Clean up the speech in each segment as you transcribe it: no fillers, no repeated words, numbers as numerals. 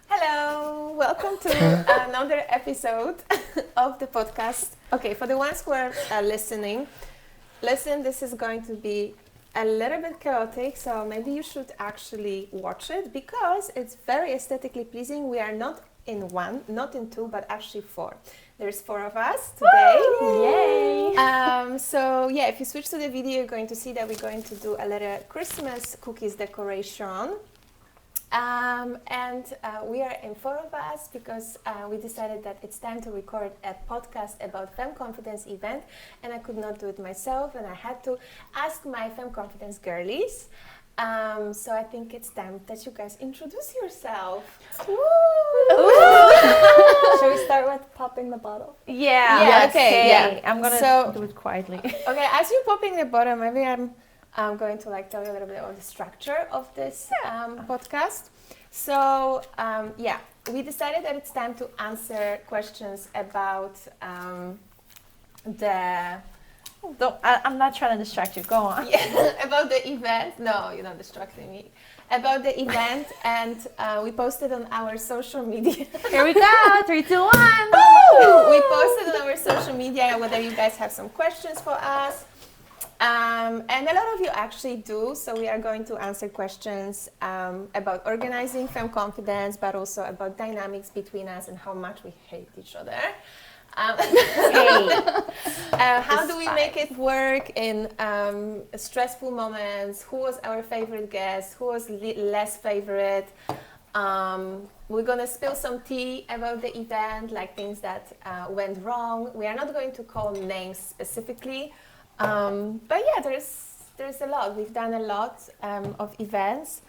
Hello, welcome to another episode of the podcast. Okay, for the ones who are listening, this is going to be a little bit chaotic, so maybe you should actually watch it because it's very aesthetically pleasing. We are not in one, not in two, but actually four. There's four of us today. Woo! Yay! So yeah, if you switch to the video, you're going to see that we're going to do a little Christmas cookies decoration. We are in four of us because we decided that it's time to record a podcast about Femme Confidence event, and I could not do it myself, and I had to ask my Femme Confidence girlies. So I think it's time that you guys introduce yourself. Should we start with popping the bottle? Yeah. Okay. Yeah. I'm gonna do it quietly. Okay. As you're popping the bottle, maybe I'm going to tell you a little bit about the structure of this podcast. So we decided that it's time to answer questions about I'm not trying to distract you. Go on. Yeah, about the event. No, you're not distracting me. About the event, and we posted on our social media. Here we go. 3, 2, 1. We posted on our social media whether you guys have some questions for us. And a lot of you actually do, so we are going to answer questions about organizing Femme Confidence, but also about dynamics between us and how much we hate each other. How do we make it work in stressful moments? Who was our favorite guest? Who was less favorite? We're gonna spill some tea about the event, like things that went wrong. We are not going to call names specifically. But yeah, there's a lot. We've done a lot of events,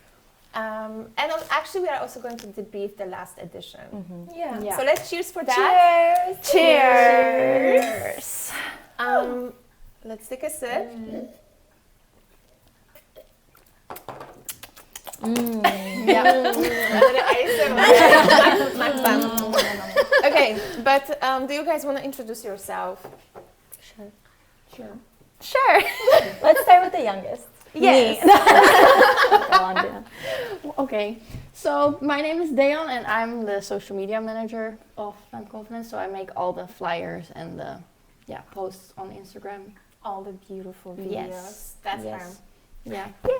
and actually we are also going to debrief the last edition. Mm-hmm. Yeah. So let's cheers for that. Cheers! Let's take a sip. Okay, but do you guys want to introduce yourself? Sure. Let's start with the youngest. Yes. Go on, Deon. Okay, so my name is Deon and I'm the social media manager of Femme Confidence. So I make all the flyers and the posts on Instagram. All the beautiful videos. Yes. That's Yes. her. Yeah. Yay.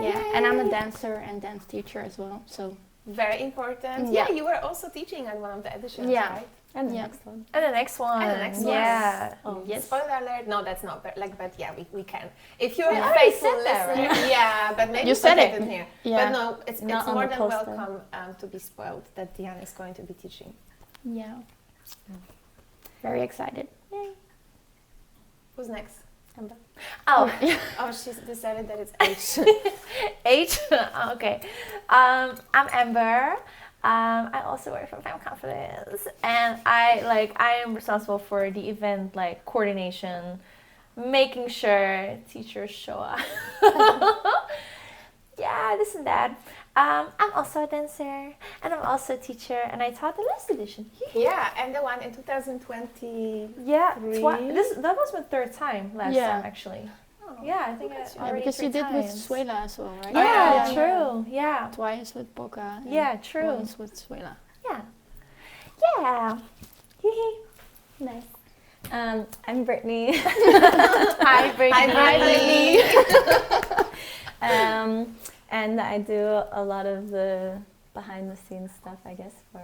Yeah, and I'm a dancer and dance teacher as well. So Very important. Yeah. Yeah, you were also teaching at one of the editions, Yeah. right? And the Yeah. next one. And the next one. And the next one. Yeah. oh yes. Spoiler alert. No, that's not. But yeah, we can. If you're Yeah. a faithful I already said that, listener, yeah, but maybe You said put it. in here. Yeah. But no, it's Not on more the than poster. welcome to be spoiled that Diana is going to be teaching. Yeah. Very excited. Who's next? Amber. Oh, Oh, she's decided that it's H. H. Okay. I'm Amber. I also work for Femme Confidence, and I am responsible for the event coordination, making sure teachers show up. Yeah, this and that. I'm also a dancer, and I'm also a teacher, and I taught the last edition. Yeah, and the one in 2020. Yeah, Three. that was my third time last Yeah. time actually. Yeah, I think look at you. already because you 3 did with times. Suela as well, right? Yeah, yeah. true. Yeah, Twice with Boca. and yeah, true. Once with Suela. Yeah, yeah. Nice. I'm Brittany. Hi, Brittany. And I do a lot of the behind the scenes stuff, I guess, for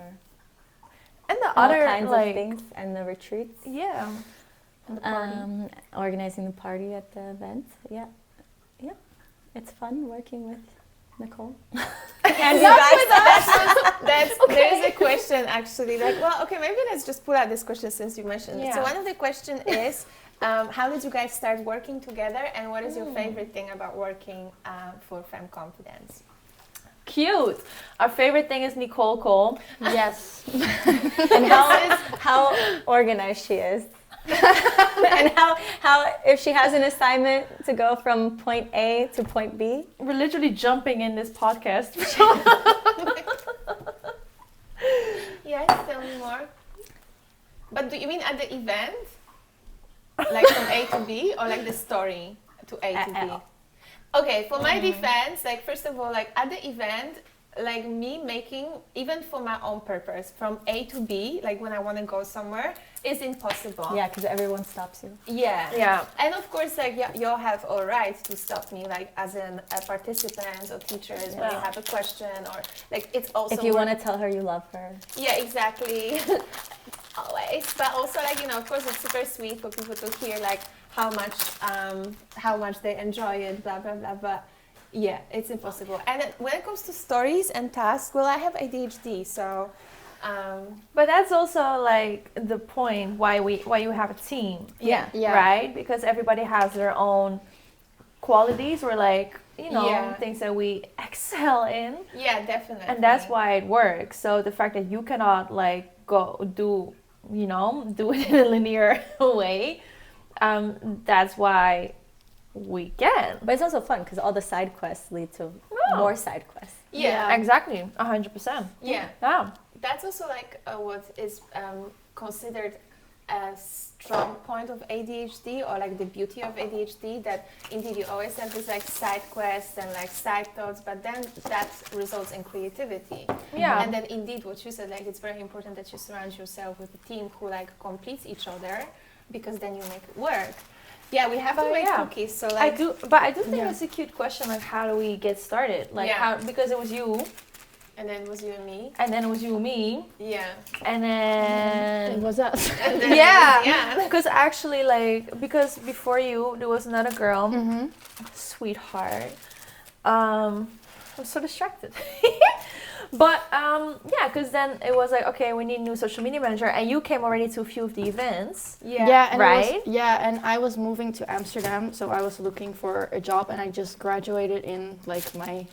And the all other kinds of things and the retreats. Yeah. And the party. Organizing the party at the event. Yeah. It's fun working with Nicole. And you guys, there is a question actually. Maybe let's just pull out this question since you mentioned it. Yeah. So one of the questions is, how did you guys start working together, and what is your favorite thing about working for Femme Confidence? Cute. Our favorite thing is Nicole Cole. Yes. And how organized she is. And how if she has an assignment to go from point A to point B. We're literally jumping in this podcast. Yes, tell me more. But do you mean at the event? Like from A to B, or like the story to A to B? Okay, for my defense, like first of all, like at the event, like me making, even for my own purpose, from A to B, like when I want to go somewhere, is impossible. Yeah, because everyone stops you. Yeah. And of course, like you have all right to stop me, like as a participant or teachers when you have a question, or like it's also if you want to tell her you love her. Yeah, exactly. Always. But also, like, of course it's super sweet for people to hear like how much they enjoy it, blah blah blah, but yeah, it's impossible. And when it comes to stories and tasks, well, I have ADHD, so but that's also like the point why you have a team. Yeah. Right? Because everybody has their own qualities or like, things that we excel in. Yeah, definitely. And that's why it works. So the fact that you cannot like go do it in a linear way, that's why we can. But it's also fun because all the side quests lead to more side quests. Yeah. Exactly. 100%. Yeah. Yeah. That's also like what is considered a strong point of ADHD, or like the beauty of ADHD, that indeed you always have this like side quests and like side thoughts, but then that results in creativity. Yeah. And then indeed what you said, like it's very important that you surround yourself with a team who like completes each other, because then you make it work. Yeah, we have to make cookies, so like I do think it's a cute question, like how do we get started? Like how, because it was you. And then it was you and me. And then it was you and me. Yeah. And then It was us. And then because actually, like, because before you, there was another girl, sweetheart. I'm so distracted. But because then it was like, okay, we need a new social media manager, and you came already to a few of the events. And right? and I was moving to Amsterdam, so I was looking for a job, and I just graduated in like my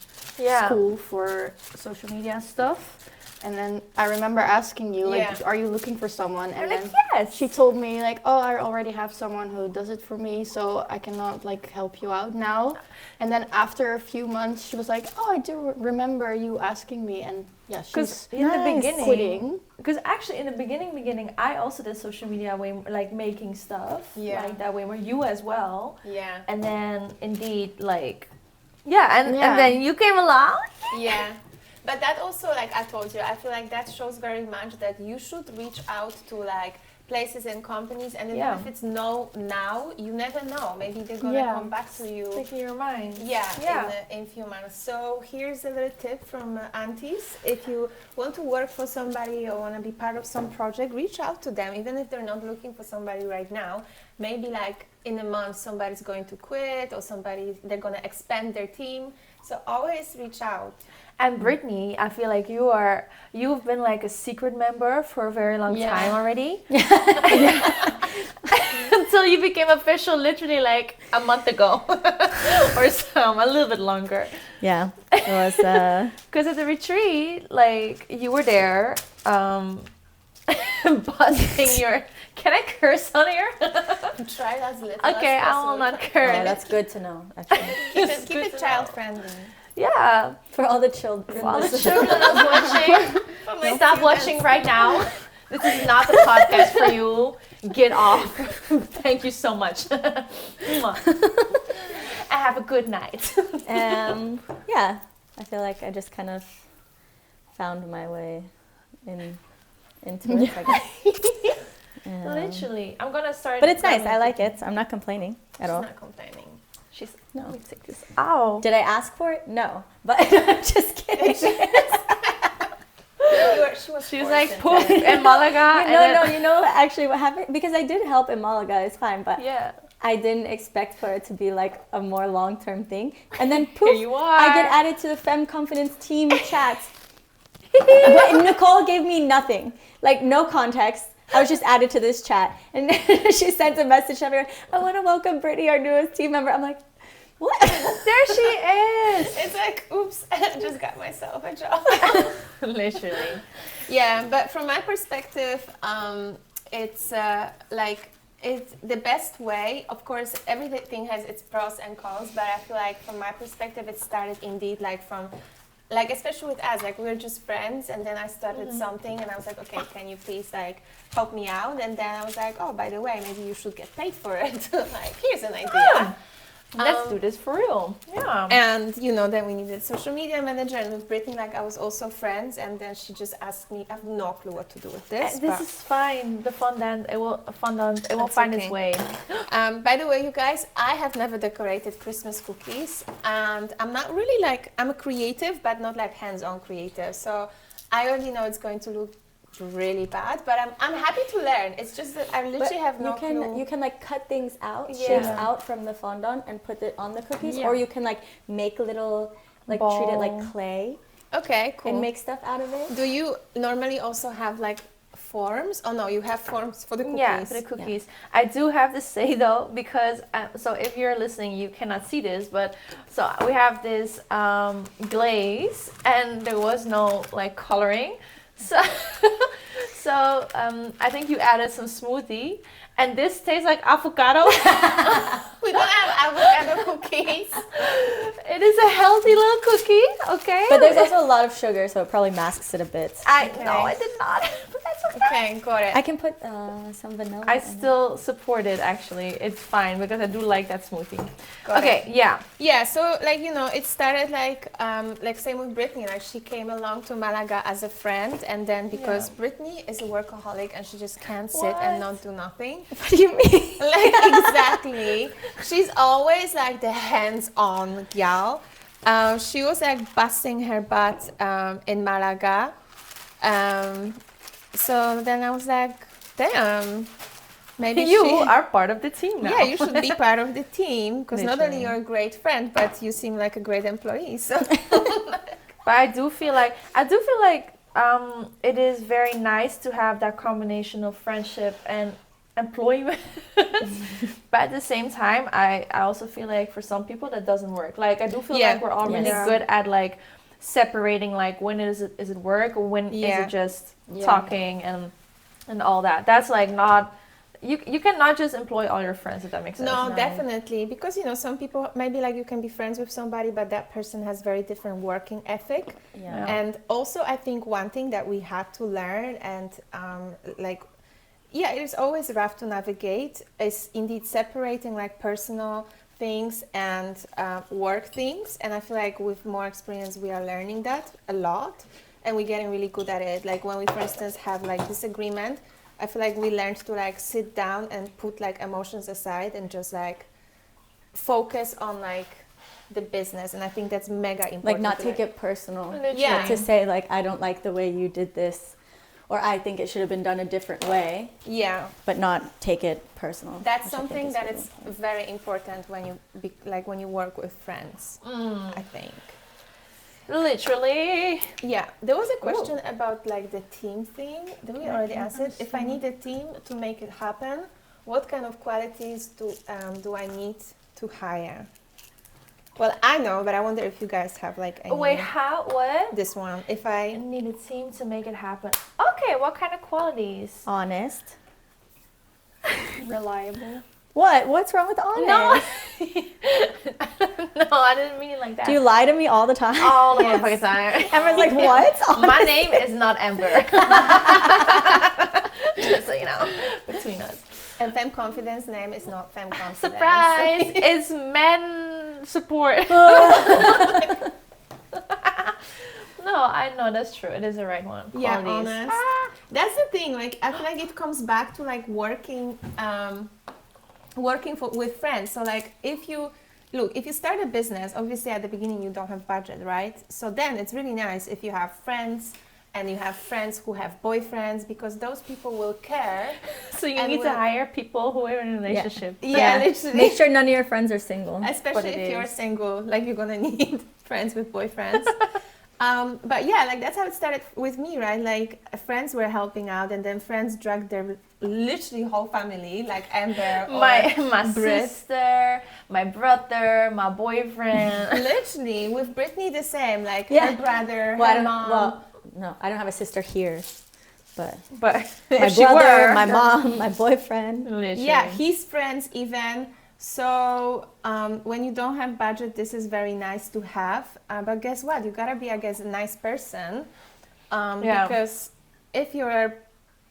school for social media stuff. And then I remember asking you, like, are you looking for someone? And then she told me, like, oh, I already have someone who does it for me, so I cannot, like, help you out now. And then after a few months, she was like, oh, I do remember you asking me. And yeah, she's in the beginning, quitting. Because actually in the beginning, I also did social media way, like making stuff like that way, where you as well. Yeah. And then indeed, like, and then you came along. Yeah. But that also, like I told you, I feel like that shows very much that you should reach out to like places and companies, and even if it's no now, you never know. Maybe they're gonna come back to you. Taking your mind. In a few months. So here's a little tip from aunties. If you want to work for somebody or want to be part of some project, reach out to them, even if they're not looking for somebody right now. Maybe like in a month somebody's going to quit, or they're gonna expand their team. So always reach out. And Brittany, I feel like you've been like a secret member for a very long time already. Until you became official literally like a month ago or a little bit longer. Yeah, it was. Because at the retreat, like you were there, busting your. Can I curse on here? Try as little. Okay, I will not curse. Oh, that's good to know. Actually, keep it child friendly. Yeah, for all the children. For all the children watching, stop watching right now. This is not the podcast for you. Get off. Thank you so much. And have a good night. Yeah, I feel like I just kind of found my way into it. I guess. Literally, I'm gonna start. But it's nice. I like it. So I'm not complaining at all. She's not complaining. Let me take this out. Did I ask for it? No. But I'm just kidding. She was like poof in Malaga. No, actually what happened, because I did help in Malaga, it's fine, but I didn't expect for it to be like a more long-term thing. And then poof, here you are. I get added to the Femme Confidence team chats. But Nicole gave me nothing, like no context. I was just added to this chat, and she sent a message to everyone, I want to welcome Brittany, our newest team member. I'm like, what? There she is. It's like, oops, I just got myself a job. Literally. Yeah, but from my perspective, it's it's the best way. Of course, everything has its pros and cons, but I feel like from my perspective, it started indeed like from, like especially with us, like we were just friends, and then I started something, and I was like, okay, can you please like help me out? And then I was like, oh, by the way, maybe you should get paid for it. Like, here's an idea. Let's do this for real. Yeah. And you know, then we needed social media manager, and with Brittany, like I was also friends, and then she just asked me, I have no clue what to do with this. This is fine. The fondant, it will find its way. By the way, you guys, I have never decorated Christmas cookies, and I'm not really like, I'm a creative, but not like hands-on creative. So I already know it's going to look really bad, but I'm happy to learn. It's just that I literally have no clue. You can like cut things out, shapes out from the fondant and put it on the cookies, or you can like make little, like treat it like clay. Okay, cool. And make stuff out of it. Do you normally also have like forms? Oh no, you have forms for the cookies. Yeah, for the cookies. Yeah. I do have to say though, because so if you're listening, you cannot see this, but so we have this glaze, and there was no like coloring. So, I think you added some smoothie, and this tastes like avocado. We don't have avocado cookies. It is a healthy little cookie, okay? But there's also a lot of sugar, so it probably masks it a bit. No, I did not. But that's okay. Okay, got it. I can put some vanilla. I still support it, actually. It's fine because I do like that smoothie. Got it. Yeah. Yeah, so like, you know, it started like same with Brittany. Like she came along to Malaga as a friend, and then because Brittany is a workaholic and she just can't sit and not do nothing. What do you mean? Like exactly. She's always like the hands-on gal. She was like busting her butt in Malaga. So then I was like, damn, maybe you are part of the team now. Yeah, you should be part of the team, because not only you're a great friend, but you seem like a great employee. So, but I do feel like it is very nice to have that combination of friendship and employment. But at the same time, I also feel like for some people that doesn't work. Like I do feel like we're all really good at like separating like when is it work or when is it just talking and all that. That's like not you cannot just employ all your friends, if that makes sense. No, definitely, because you know some people maybe like you can be friends with somebody, but that person has very different working ethic. And also I think one thing that we had to learn, and it is always rough to navigate, is indeed separating like personal things and work things. And I feel like with more experience we are learning that a lot, and we're getting really good at it. Like when we, for instance, have like disagreement, I feel like we learned to like sit down and put like emotions aside and just like focus on like the business. And I think that's mega important. Like not take it personal. Yeah. To say like, I don't like the way you did this, or I think it should have been done a different way. Yeah. But not take it personal. That's something that is very important when you when you work with friends, I think. Literally. Yeah. There was a question about like the team thing. Did we already answer it? If I need a team to make it happen, what kind of qualities do I need to hire? Well, I know, but I wonder if you guys have like any. Wait, what? This one. If I need a team to make it happen. Okay, what kind of qualities? Honest. Reliable. What's wrong with honest? No. No, I didn't mean it like that. Do you lie to me all the time? All the motherfucking time. Emma's like, what? My name is not Ember. Just so you know, between us. And Femme Confidence name is not Femme Confidence. Surprise! It's men support. No, I know that's true. It is the right one. Yeah, honest. That's the thing. Like, I feel like it comes back to like working with friends. So like, if you start a business, obviously at the beginning you don't have budget, right? So then it's really nice if you have friends. And you have friends who have boyfriends, because those people will care. So you need to hire people who are in a relationship. Yeah, literally. Make sure none of your friends are single. Especially if you're single, like you're gonna need friends with boyfriends. But yeah, like that's how it started with me, right? Like friends were helping out, and then friends dragged their literally whole family, like Amber, or my Britt. sister, my brother, my boyfriend. Literally, with Brittany the same, like her brother, her mom. Well, no, I don't have a sister here, but my brother, my mom, my boyfriend. Literally. Yeah, his friends even. So when you don't have budget, this is very nice to have. But guess what? You gotta be, I guess, a nice person. Because if you're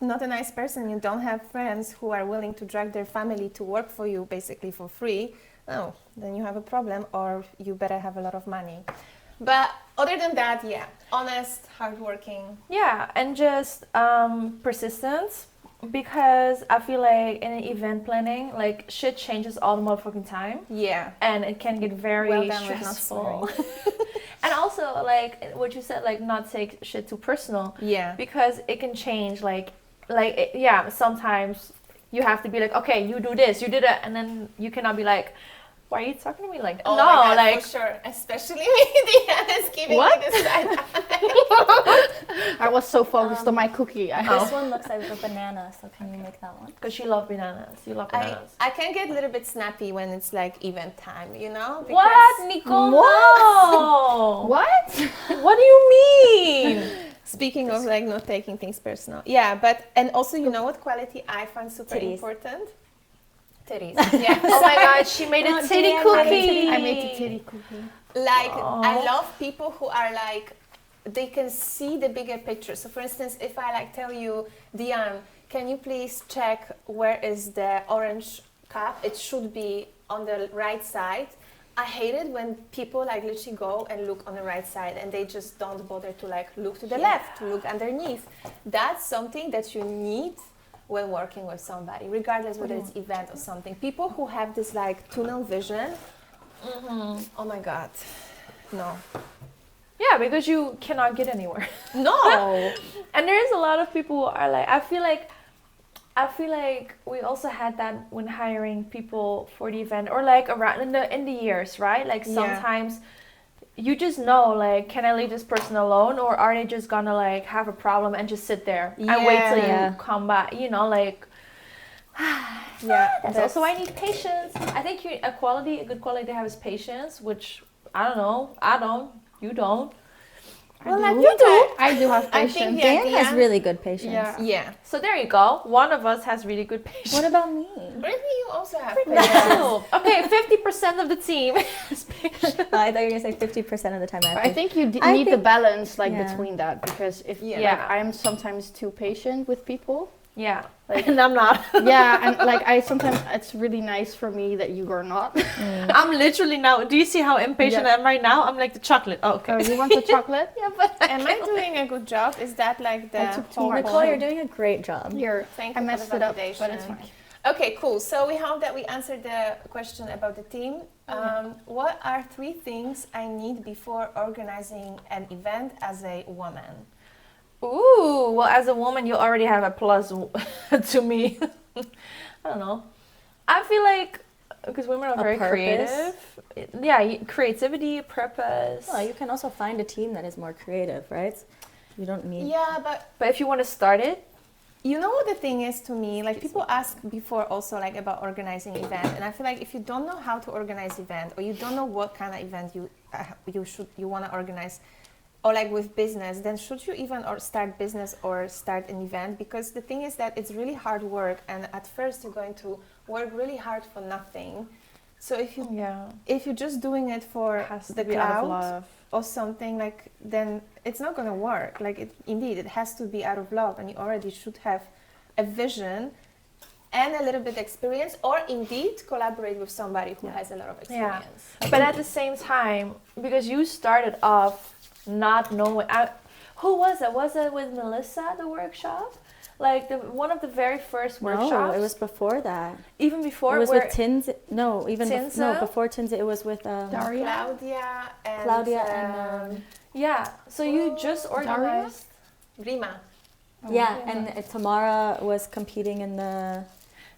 not a nice person, you don't have friends who are willing to drag their family to work for you basically for free. Oh, then you have a problem, or you better have a lot of money. But other than that, yeah, honest, hardworking. Yeah, and just persistence, because I feel like in an event planning, like shit changes all the motherfucking time. Yeah. And it can get very Well done with not stressful. And also, like what you said, like not take shit too personal. Yeah. Because it can change, yeah, sometimes you have to be like, okay, you do this, you did it, and then you cannot be like, why are you talking to me like that? Oh no, my God, like for sure, especially me. Diana is giving What? me this side. I was so focused on my cookie. This one looks like a banana, so can you make that one? because she loves bananas. You love bananas. I can get a little bit snappy when it's like event time, you know? What, Nicole? No. What? What do you mean? Speaking of like not taking things personal. Yeah, but, and also, you know what quality I find super Titties. important? Titties. Yeah. Oh my God, she made a titty Diane, cookie. I made the titty cookie. Like, Aw. I love people who are like, they can see the bigger picture. So for instance, if I like tell you, Diane, can you please check where is the orange cup? It should be on the right side. I hate it when people like literally go and look on the right side and they just don't bother to like look to the left, to look underneath. That's something that you need when working with somebody, regardless whether it's event or something. People who have this like tunnel vision, oh my God, no. Yeah, because you cannot get anywhere. No. And there is a lot of people who are like, I feel like we also had that when hiring people for the event, or like around in the years, right? Like sometimes you just know, like, can I leave this person alone, or are they just gonna like have a problem and just sit there and wait till you come back? You know, like. Yeah, That's also why I need patience. I think a good quality to have is patience, which I don't know. You don't. Well, I do have I patience. think, Dan has Diane- really good patience. Yeah. Yeah. So there you go. One of us has really good patience. What about me? Brittany, you also have No. Okay, 50% of the team has patience. I thought you were gonna say 50% of the time. I think you I need the think- balance like yeah. between that, because if Yeah. like I'm sometimes too patient with people. Yeah. Like- And I'm not. Yeah, and like I sometimes it's really nice for me that you are not. I'm literally now. Do you see how impatient Yeah. I am right now? I'm like the chocolate. Oh, okay. Oh, you want the chocolate? Yeah, but Am I doing a good job? Is that like the I took too whole much. Nicole, you're doing a great job. Here, Thank I you for messed the it up, but validation. it's fine. Okay, cool. So we hope that we answered the question about the team. What are 3 things I need before organizing an event as a woman? ooh, well, as a woman, you already have a plus to me. I don't know. I feel like because women are A very purpose? creative. Creativity, purpose. Well, you can also find a team that is more creative, right? You don't need. Yeah, but if you want to start it, you know what the thing is to me? Like people ask before also like about organizing event, and I feel like if you don't know how to organize event, or you don't know what kind of event you want to organize, or like with business, then should you even start business or start an event? Because the thing is that it's really hard work, and at first you're going to work really hard for nothing. So if you're just doing it for has the to be out of clout love. or something, like, then it's not going to work. Like it has to be out of love, and you already should have a vision and a little bit experience, or indeed collaborate with somebody who has a lot of experience. But at the same time, because you started off not knowing, who was it? Was it with Melissa, the workshop? Like one of the very first workshops? No, it was before that. Even before? It was with Tins. No, even Tinza? before Tinza. It was with Daria? Claudia and yeah, so you just organized. Rima. yeah, and Tamara was competing in the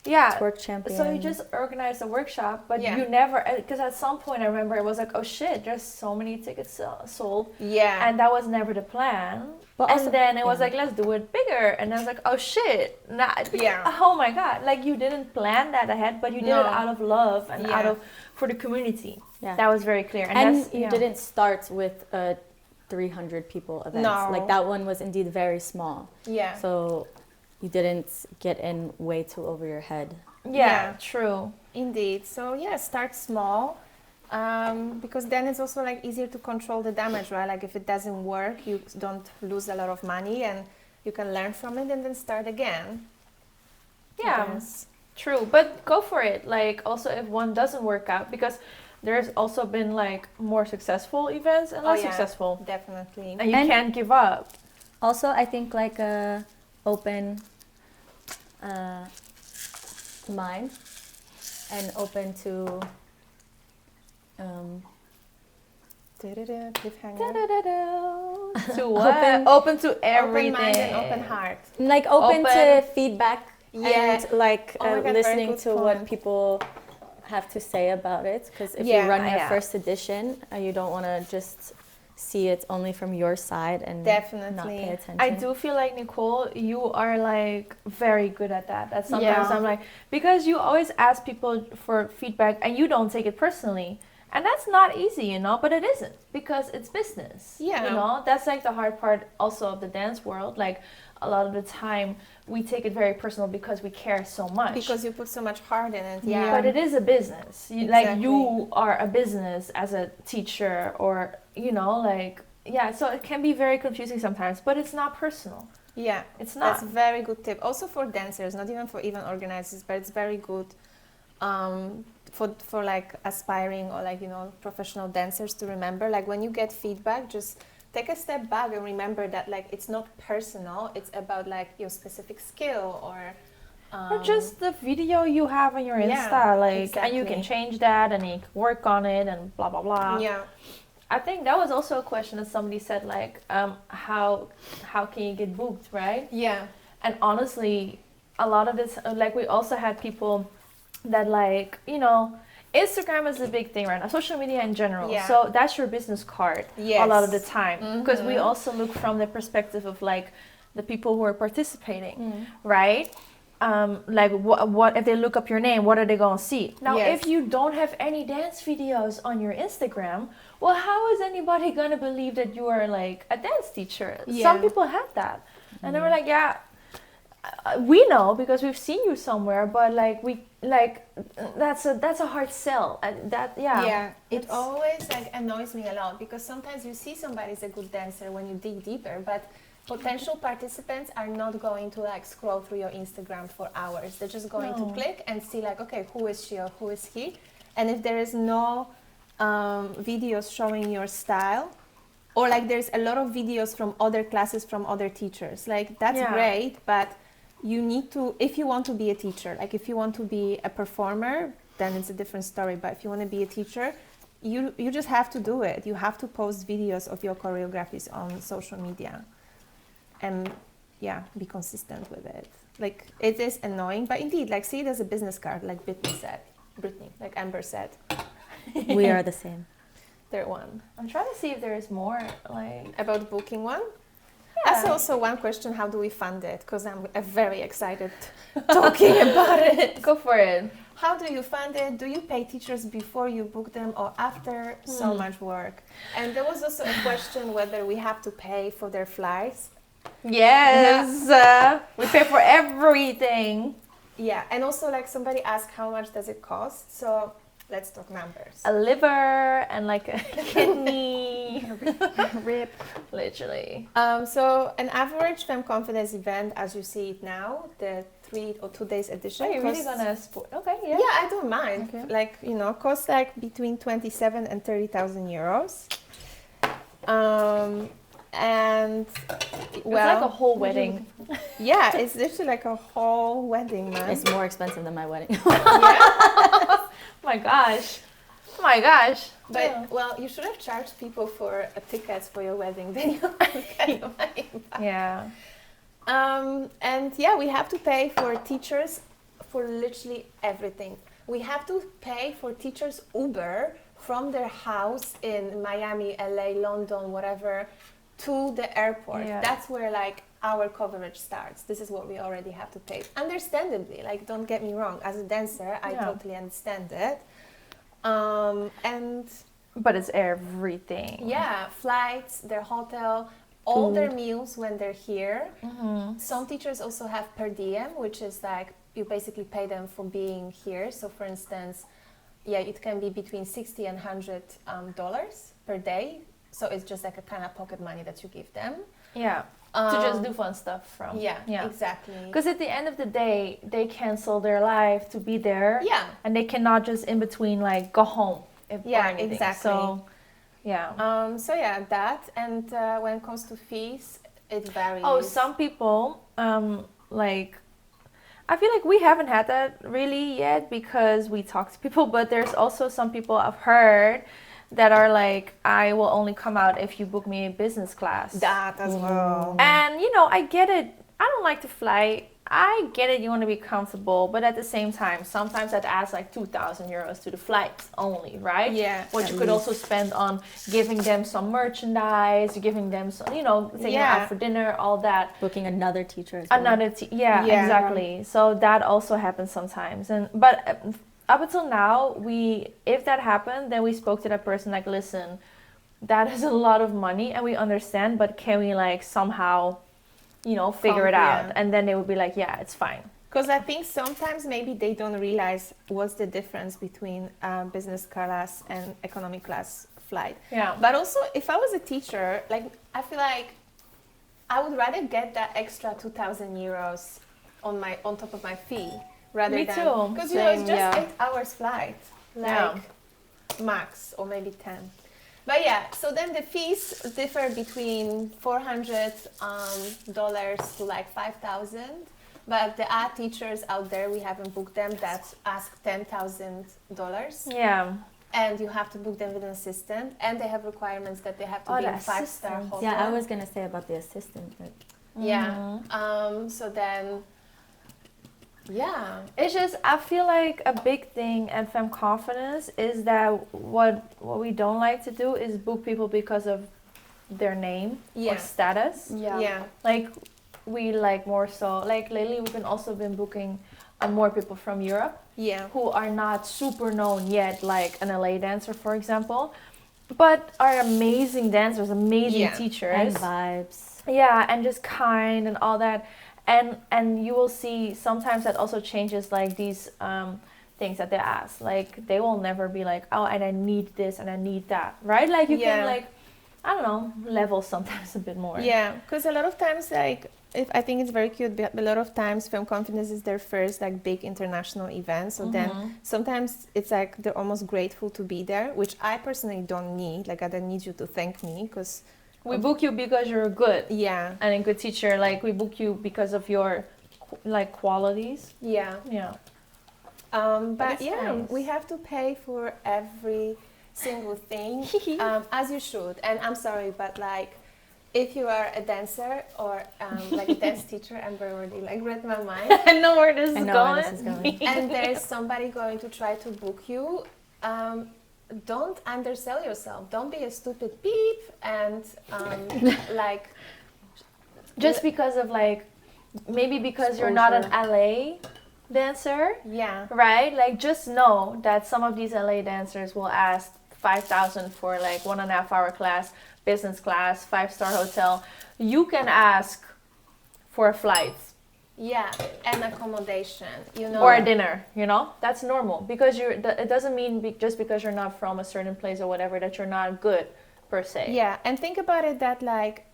twerk champion. So you just organized a workshop, but Yeah. you never, because at some point I remember it was like, oh shit, there's so many tickets sold. Yeah. And that was never the plan. But also- and then it was like, let's do it bigger. And I was like, oh shit. Yeah. Oh my God. Like you didn't plan that ahead, but you did No. it out of love and Yeah. out of, for the community. Yeah. That was very clear. And that's, you didn't start with a 300 people event. No. Like that one was indeed very small. Yeah. So you didn't get in way too over your head. Yeah, true. Indeed. So yeah, start small, because then it's also like easier to control the damage, right? Like if it doesn't work, you don't lose a lot of money, and you can learn from it and then start again. Yeah. Yes. True, but go for it. Like also if one doesn't work out, because there's also been like more successful events and less successful. Definitely. And you can't give up. Also, I think like a open mind and open to cliffhanger. To what? Open to everything. Open mind and open heart. Like open to feedback and like Oh my God, listening to what point. people have to say about it. Because if you run your first edition, you don't want to just see it only from your side and Definitely. not pay attention. I do feel like, Nicole, you are like very good at that. That sometimes I'm like, because you always ask people for feedback and you don't take it personally. And that's not easy, you know, but it isn't because it's business. Yeah. You know, that's like the hard part also of the dance world. Like a lot of the time we take it very personal because we care so much. Because you put so much heart in it. Yeah. But it is a business. Like you are a business as a teacher or, you know, like, so it can be very confusing sometimes, but it's not personal. Yeah. It's not. That's a very good tip. Also for dancers, not even for event organizers, but it's very good for like aspiring or like, you know, professional dancers to remember. Like when you get feedback, just take a step back and remember that like it's not personal. It's about like your specific skill or just the video you have on your Insta, like, and you can change that and you can work on it and blah blah blah. Yeah, I think that was also a question that somebody said, like, how can you get booked, right? Yeah, and honestly, a lot of this, like, we also had people that, like, you know, Instagram is a big thing right now, social media in general. Yeah. So that's your business card a lot of the time, because we also look from the perspective of like the people who are participating, right? Like what if they look up your name, what are they gonna see? Now, if you don't have any dance videos on your Instagram, well, how is anybody gonna believe that you are like a dance teacher? Some people had that, and they were like, we know because we've seen you somewhere, but that's a hard sell. It always like annoys me a lot because sometimes you see somebody's a good dancer when you dig deeper, but potential participants are not going to like scroll through your Instagram for hours. They're just going to click and see like, okay, who is she or who is he? And if there is no videos showing your style, or like there's a lot of videos from other classes from other teachers, like that's great, but you need to, if you want to be a teacher, like if you want to be a performer, then it's a different story. But if you want to be a teacher, you just have to do it. You have to post videos of your choreographies on social media and be consistent with it. Like it is annoying, but indeed, like see it as a business card, like Brittany, like Amber said. We are the same. They're one. I'm trying to see if there is more like about booking one. That's also one question, how do we fund it? Because I'm very excited talking about it. Go for it. How do you fund it? Do you pay teachers before you book them or after? So much work. And there was also a question whether we have to pay for their flights. Yes, we pay for everything. Yeah, and also like somebody asked how much does it cost? So let's talk numbers. A liver and like a kidney. Rip. Literally. So an average Femme Confidence event, as you see it now, the 3 or 2 days edition. Are you really gonna okay, yeah, I don't mind. Okay. Like, you know, costs like between 27 and 30,000 euros. And it's like a whole wedding. Yeah, it's literally like a whole wedding, man. It's more expensive than my wedding. My gosh. Oh my gosh. But well, you should have charged people for tickets for your wedding. Then you get the money back. Yeah. And yeah, we have to pay for teachers for literally everything. We have to pay for teachers Uber from their house in Miami, LA, London, whatever, to the airport. Yeah. That's where like our coverage starts. This is what we already have to pay. Understandably, like don't get me wrong, as a dancer, I totally understand it. But it's everything. Yeah, flights, their hotel, all their meals when they're here. Some teachers also have per diem, which is like you basically pay them for being here. So for instance, it can be between $60 and $100 per day. So it's just like a kind of pocket money that you give them. Yeah. To just do fun stuff from. Yeah, exactly. Because at the end of the day, they cancel their life to be there. Yeah. And they cannot just in between like go home. anything. Exactly. So that, and when it comes to fees, it varies. Oh, some people like. I feel like we haven't had that really yet because we talk to people, but there's also some people I've heard that are like, I will only come out if you book me a business class. That as well. And I get it. I don't like to fly. I get it. You want to be comfortable, but at the same time, sometimes I'd ask like 2,000 euros to the flights only, right? Yeah. What you could also spend on giving them some merchandise, giving them some, taking them out for dinner, all that. Booking another teacher as well. Yeah, exactly. So that also happens sometimes. But up until now, if that happened, then we spoke to that person like, listen, that is a lot of money and we understand, but can we like somehow figure it out? And then they would be like, yeah, it's fine. Because I think sometimes maybe they don't realize what's the difference between business class and economy class flight. Yeah. But also, if I was a teacher, like I feel like I would rather get that extra 2,000 euros on top of my fee rather than because it's just 8 hours flight, like max, or maybe 10. But so then the fees differ between $400 to like 5,000. But there are teachers out there, we haven't booked them, that ask $10,000. Yeah. And you have to book them with an assistant, and they have requirements that they have to be in 5-star hotel. Yeah, I was gonna say about the assistant. But... Yeah. So then. Yeah. It's just, I feel like a big thing at Femme Confidence is that what we don't like to do is book people because of their name or status. Yeah. Like we like more so, like lately we've also been booking more people from Europe who are not super known yet, like an LA dancer, for example, but are amazing dancers, amazing teachers. And vibes. Yeah, and just kind and all that. And you will see sometimes that also changes like these things that they ask. Like they will never be like, oh, and I need this and I need that, right? Like you can like, I don't know, level sometimes a bit more. Yeah, because a lot of times like, I think it's very cute, but a lot of times Femme Confidence is their first like big international event. So then sometimes it's like they're almost grateful to be there, which I personally don't need. Like I don't need you to thank me because... We book you because you're good. Yeah. And a good teacher. Like we book you because of your like qualities. Yeah. Yeah. But nice. We have to pay for every single thing, as you should. And I'm sorry, but like, if you are a dancer or like a dance teacher, Amber already like read my mind. I know where this is going. And there's somebody going to try to book you. Don't undersell yourself. Don't be a stupid beep and like just because of like maybe because you're not an LA dancer. Yeah. Right? Like just know that some of these LA dancers will ask 5,000 for like 1.5 hour class, business class, 5-star hotel. You can ask for a flight. Yeah, and accommodation, or a dinner, that's normal because it doesn't mean just because you're not from a certain place or whatever that you're not good per se. Yeah, and think about it that like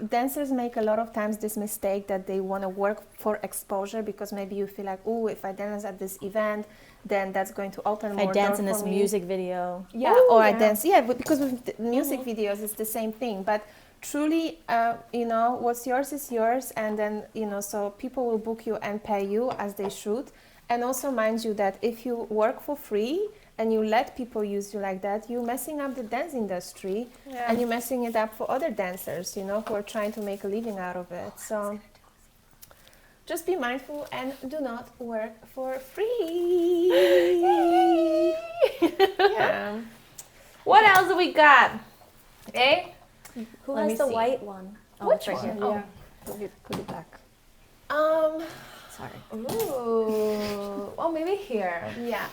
dancers make a lot of times this mistake that they want to work for exposure because maybe you feel like, oh, if I dance at this event, then that's going to open more doors for me. I dance in this music video. Yeah, I dance. Yeah, but because with the music videos, it's the same thing, but. Truly, what's yours is yours, and then, so people will book you and pay you as they should. And also mind you that if you work for free and you let people use you like that, you're messing up the dance industry and you're messing it up for other dancers, who are trying to make a living out of it. So just be mindful and do not work for free. Yeah. What else do we got? Eh? Who has the white one? Oh, which one? Here. Yeah. Put it back. Sorry. Ooh. Oh, maybe here. Yeah.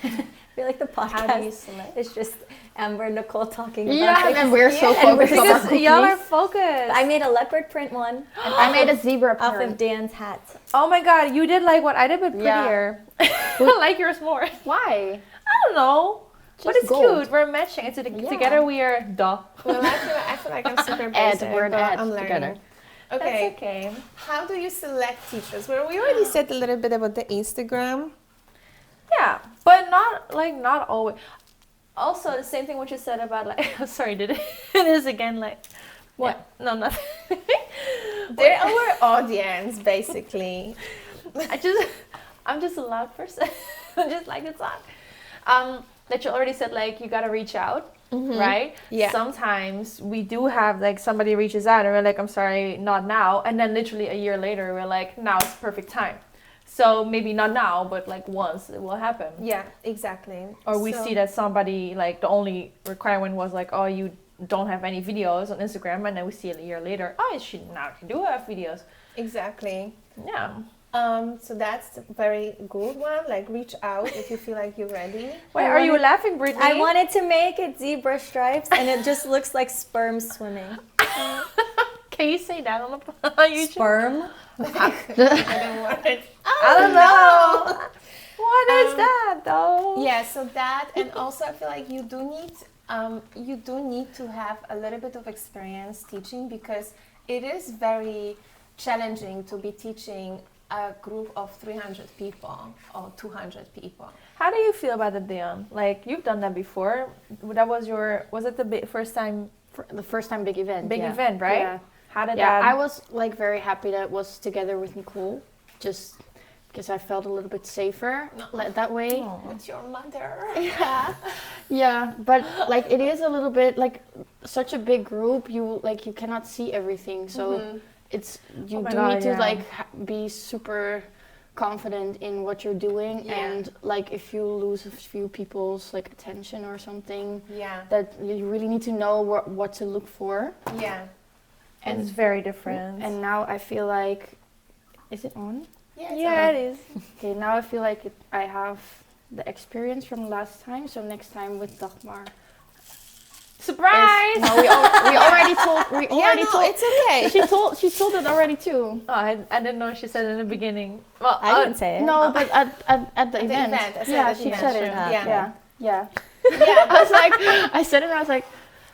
I feel like the podcast. How do you select? It's just Amber and Nicole talking about Yeah, things. and we're so focused on our cookies. Y'all are focused. I made a leopard print one. And I made a zebra off print. of Dan's hat. Oh my god, you did like what I did, but prettier. I like yours more. Why? I don't know. But it's gold. cute. We're matching it together. We are duh. Well, I feel like I'm super basic, We're an but ad I'm learning. together. Okay. That's okay. How do you select teachers? Well, we already said a little bit about the Instagram. Yeah, Yeah, but not always. Also, the same thing what you said about like, sorry, did it is again like, what? Yeah. No, nothing. They're our audience, basically. I'm just a loud person. I just like the song. That you already said, like, you gotta reach out, right? Yeah. Sometimes we do have, like, somebody reaches out and we're like, I'm sorry, not now. And then literally a year later, we're like, now is the perfect time. So maybe not now, but like once it will happen. Yeah, exactly. Or we see that somebody, like, the only requirement was like, oh, you don't have any videos on Instagram. And then we see it a year later, oh, now you do have videos. Exactly. Yeah. So that's a very good one. Like, reach out if you feel like you're ready. Why are you laughing, Brittany? I wanted to make it zebra stripes, and it just looks like sperm swimming. Can you say that on the YouTube? Sperm? I don't want it. I don't know. What is that, though? Yeah, so that, and also I feel like you do need to have a little bit of experience teaching, because it is very challenging to be teaching a group of 300 people or 200 people. How do you feel about it, Dion? Like, you've done that before. That was it the first time? The first time big event. Big event, right? Yeah. How did that? I was like very happy that it was together with Nicole, just because I felt a little bit safer that way. With your mother. Yeah. Yeah, but like it is a little bit like such a big group. You cannot see everything, so. You need to be super confident in what you're doing, and like if you lose a few people's like attention or something, that you really need to know what to look for. Yeah, and it's very different. And now I feel like, is it on? Yeah, it is. Okay, now I feel like I have the experience from last time, so next time with Dagmar. Surprise! No, we already told. It's okay. She told it already too. Oh, I didn't know she said it in the beginning. Well, I didn't say it. No, but at the event. She said it. Yeah. I said it. And I was like,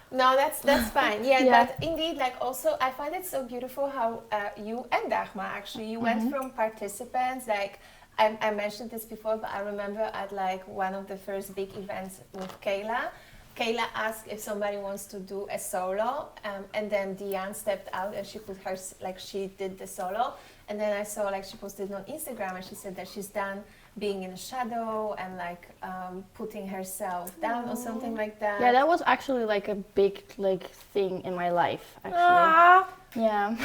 no, that's fine. Yeah, but indeed, like also, I find it so beautiful how you and Dagmar actually you went from participants. Like I mentioned this before, but I remember at like one of the first big events with Kayla. Kayla asked if somebody wants to do a solo, and then Diane stepped out and she put her, like she did the solo. And then I saw like she posted on Instagram and she said that she's done being in a shadow and like putting herself down or something like that. Yeah, that was actually like a big like thing in my life actually. Aww. Yeah.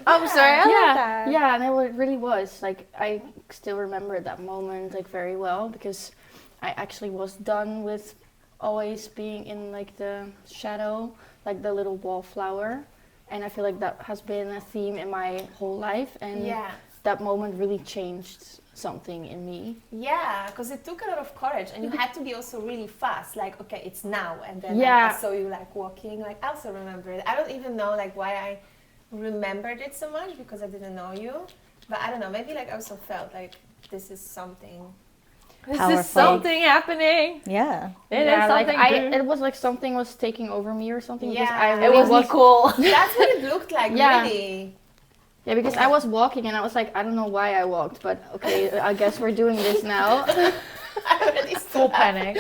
I'm sorry, I love that. Yeah, and it really was. Like I still remember that moment like very well, because I actually was done with always being in like the shadow, like the little wallflower, and I feel like that has been a theme in my whole life, and that moment really changed something in me. Yeah, because it took a lot of courage, and you had to be also really fast, like okay, it's now, and then like, I saw you like walking, like I also remember it. I don't even know like why I remembered it so much, because I didn't know you, but I don't know, maybe like I also felt like this is something. This is something happening. Yeah. It is something. It was like something was taking over me or something. Yeah. It was cool. That's what it looked like, really. Yeah, because I was walking and I was like, I don't know why I walked, but okay, I guess we're doing this now. I already full panic.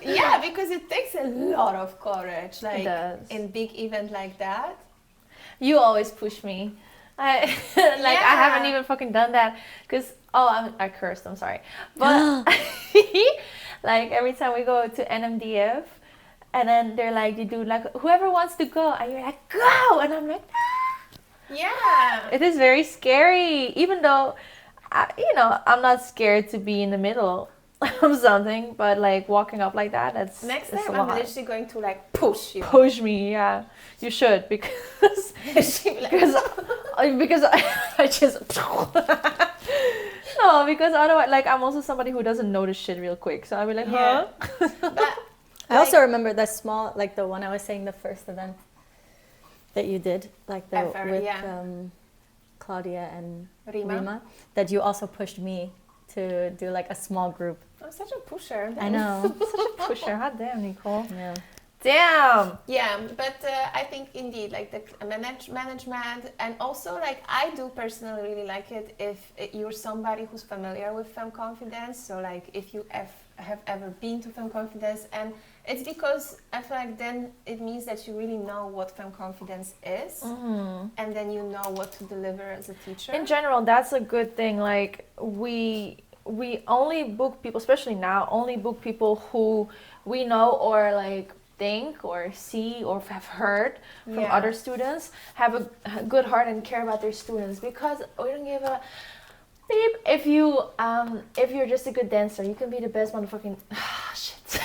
Yeah, because it takes a lot of courage, like in big event like that. You always push me. I haven't even fucking done that because I cursed. I'm sorry, but like every time we go to NMDF, and then they're like, you do like whoever wants to go, and you're like go, and I'm like, yeah. It is very scary, even though, I'm not scared to be in the middle of something, but like walking up like that, that's next time I'm literally going to like push you. Push me, yeah. You should because because I just no, because otherwise, like I'm also somebody who doesn't notice shit real quick, so I'll be like, huh? But I also remember the small, like the one I was saying, the first event that you did, like with Claudia and Rima, that you also pushed me to do like a small group. I'm such a pusher. I know. Such a pusher. Hot damn, Nicole. Yeah. Damn. Yeah, but I think indeed, like the management, and also like I do personally really like it if you're somebody who's familiar with Femme Confidence. So like if you have ever been to Femme Confidence, and it's because I feel like then it means that you really know what Femme Confidence is, and then you know what to deliver as a teacher. In general, that's a good thing. Like we only book people, especially now, only book people who we know or like think or see or have heard from other students, have a good heart and care about their students, because we don't give a beep if you're just a good dancer. You can be the best motherfucking shit.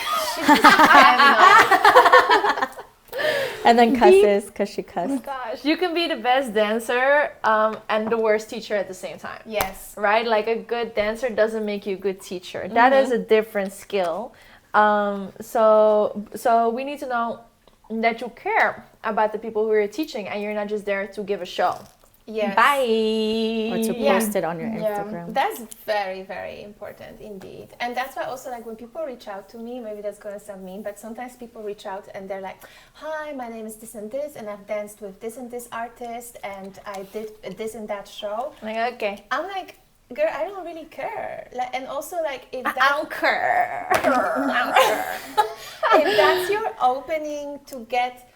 And then cusses because she cussed. Gosh, you can be the best dancer and the worst teacher at the same time. Yes. Right? Like a good dancer doesn't make you a good teacher. That is a different skill. So we need to know that you care about the people who you're teaching, and you're not just there to give a show. Yes. Bye. Or to post it on your Instagram. That's very, very important indeed. And that's why also like when people reach out to me, maybe that's going to sound mean, but sometimes people reach out and they're like, hi, my name is this and this, and I've danced with this and this artist, and I did this and that show. Like, okay. I'm like, girl, I don't really care. Like, and also like if I don't care. if that's your opening to get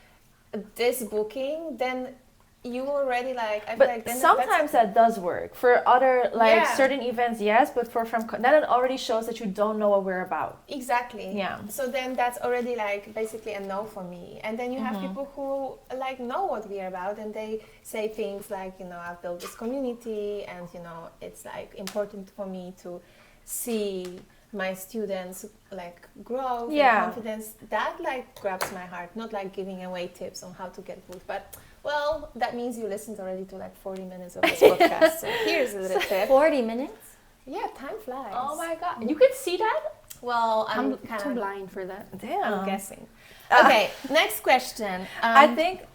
this booking, then you already like. I feel like But then sometimes that does work for other certain events, yes. But then it already shows that you don't know what we're about. Exactly. Yeah. So then that's already like basically a no for me. And then you have people who like know what we're about, and they say things like, you know, I've built this community, and you know, it's like important for me to see my students like grow in confidence. That like grabs my heart. Not like giving away tips on how to get booked, but well, that means you listened already to like 40 minutes of this podcast. So here's a little tip. 40 minutes? Yeah, time flies. Oh my god, you could see that? Well, I'm too kind of blind for that. Damn. I'm guessing. Okay, next question. I think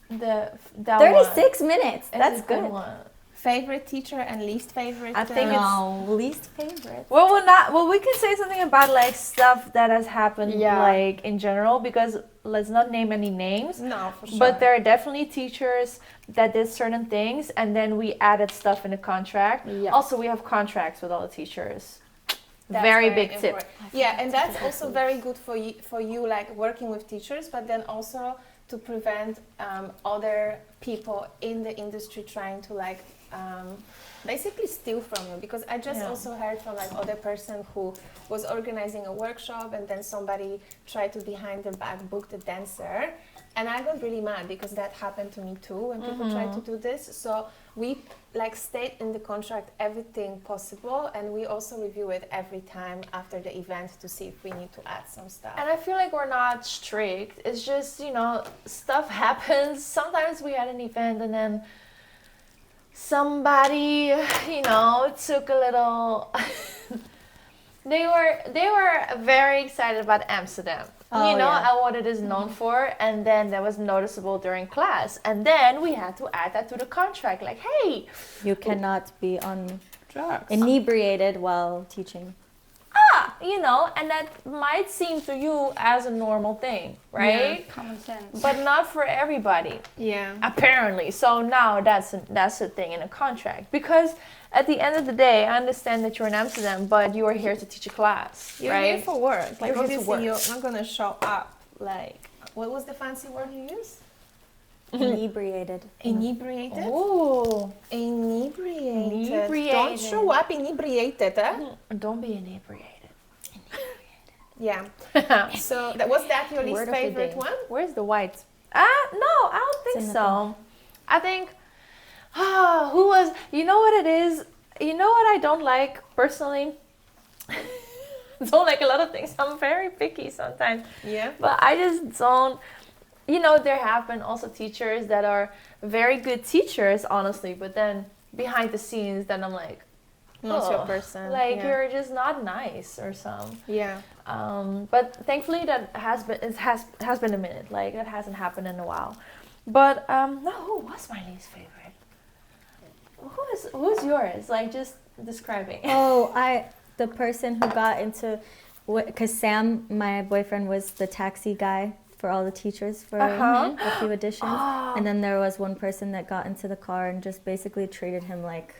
that 36 minutes. one That's is a good. one. Favorite teacher and least favorite? I think least favorite. Well, we can say something about like stuff that has happened like in general, because let's not name any names. No, for sure. But there are definitely teachers that did certain things, and then we added stuff in the contract. Yeah. Also, we have contracts with all the teachers. That's Very big important. tip. Yeah, and that's also very good for you like working with teachers, but then also to prevent other people in the industry trying to like basically steal from you. Because I just also heard from like other person who was organizing a workshop, and then somebody tried to behind their back book the dancer, and I got really mad because that happened to me too when people tried to do this. So we like state in the contract everything possible, and we also review it every time after the event to see if we need to add some stuff. And I feel like we're not strict. It's just, you know, stuff happens. Sometimes we had an event and then somebody, you know, took a little they were very excited about Amsterdam. Oh, you know, yeah. and what it is known for, and then that was noticeable during class, and then we had to add that to the contract, like, hey, You cannot be on Drugs. inebriated while teaching. you know, and that might seem to you as a normal thing, right? Common sense. But not for everybody, Yeah. apparently. So now that's a thing in a contract, because at the end of the day, I understand that you're in Amsterdam, but you are here to teach a class, You're right? here for work. Like You're here to obviously work. you're not gonna show up like, what was the fancy word you used? Inebriated. Inebriated? Ooh, Inebriated. Don't Inebriated. show up inebriated, huh? don't be inebriated. Yeah. So was that your least Word of the favorite day. one? Where's the white? No, I don't think in the so. I think, who was, you know what it is? You know what I don't like personally? Don't like a lot of things. I'm very picky sometimes. Yeah. But I just don't, you know, there have been also teachers that are very good teachers, honestly, but then behind the scenes, then I'm like, Not your "Ugh," person. like yeah. you're just not nice or something. Yeah. But thankfully that has been a minute. Like that hasn't happened in a while. But no, who was my least favorite? Who's yours? Like just describing. Oh, the person who got into because Sam, my boyfriend, was the taxi guy for all the teachers for a few editions. And then there was one person that got into the car and just basically treated him like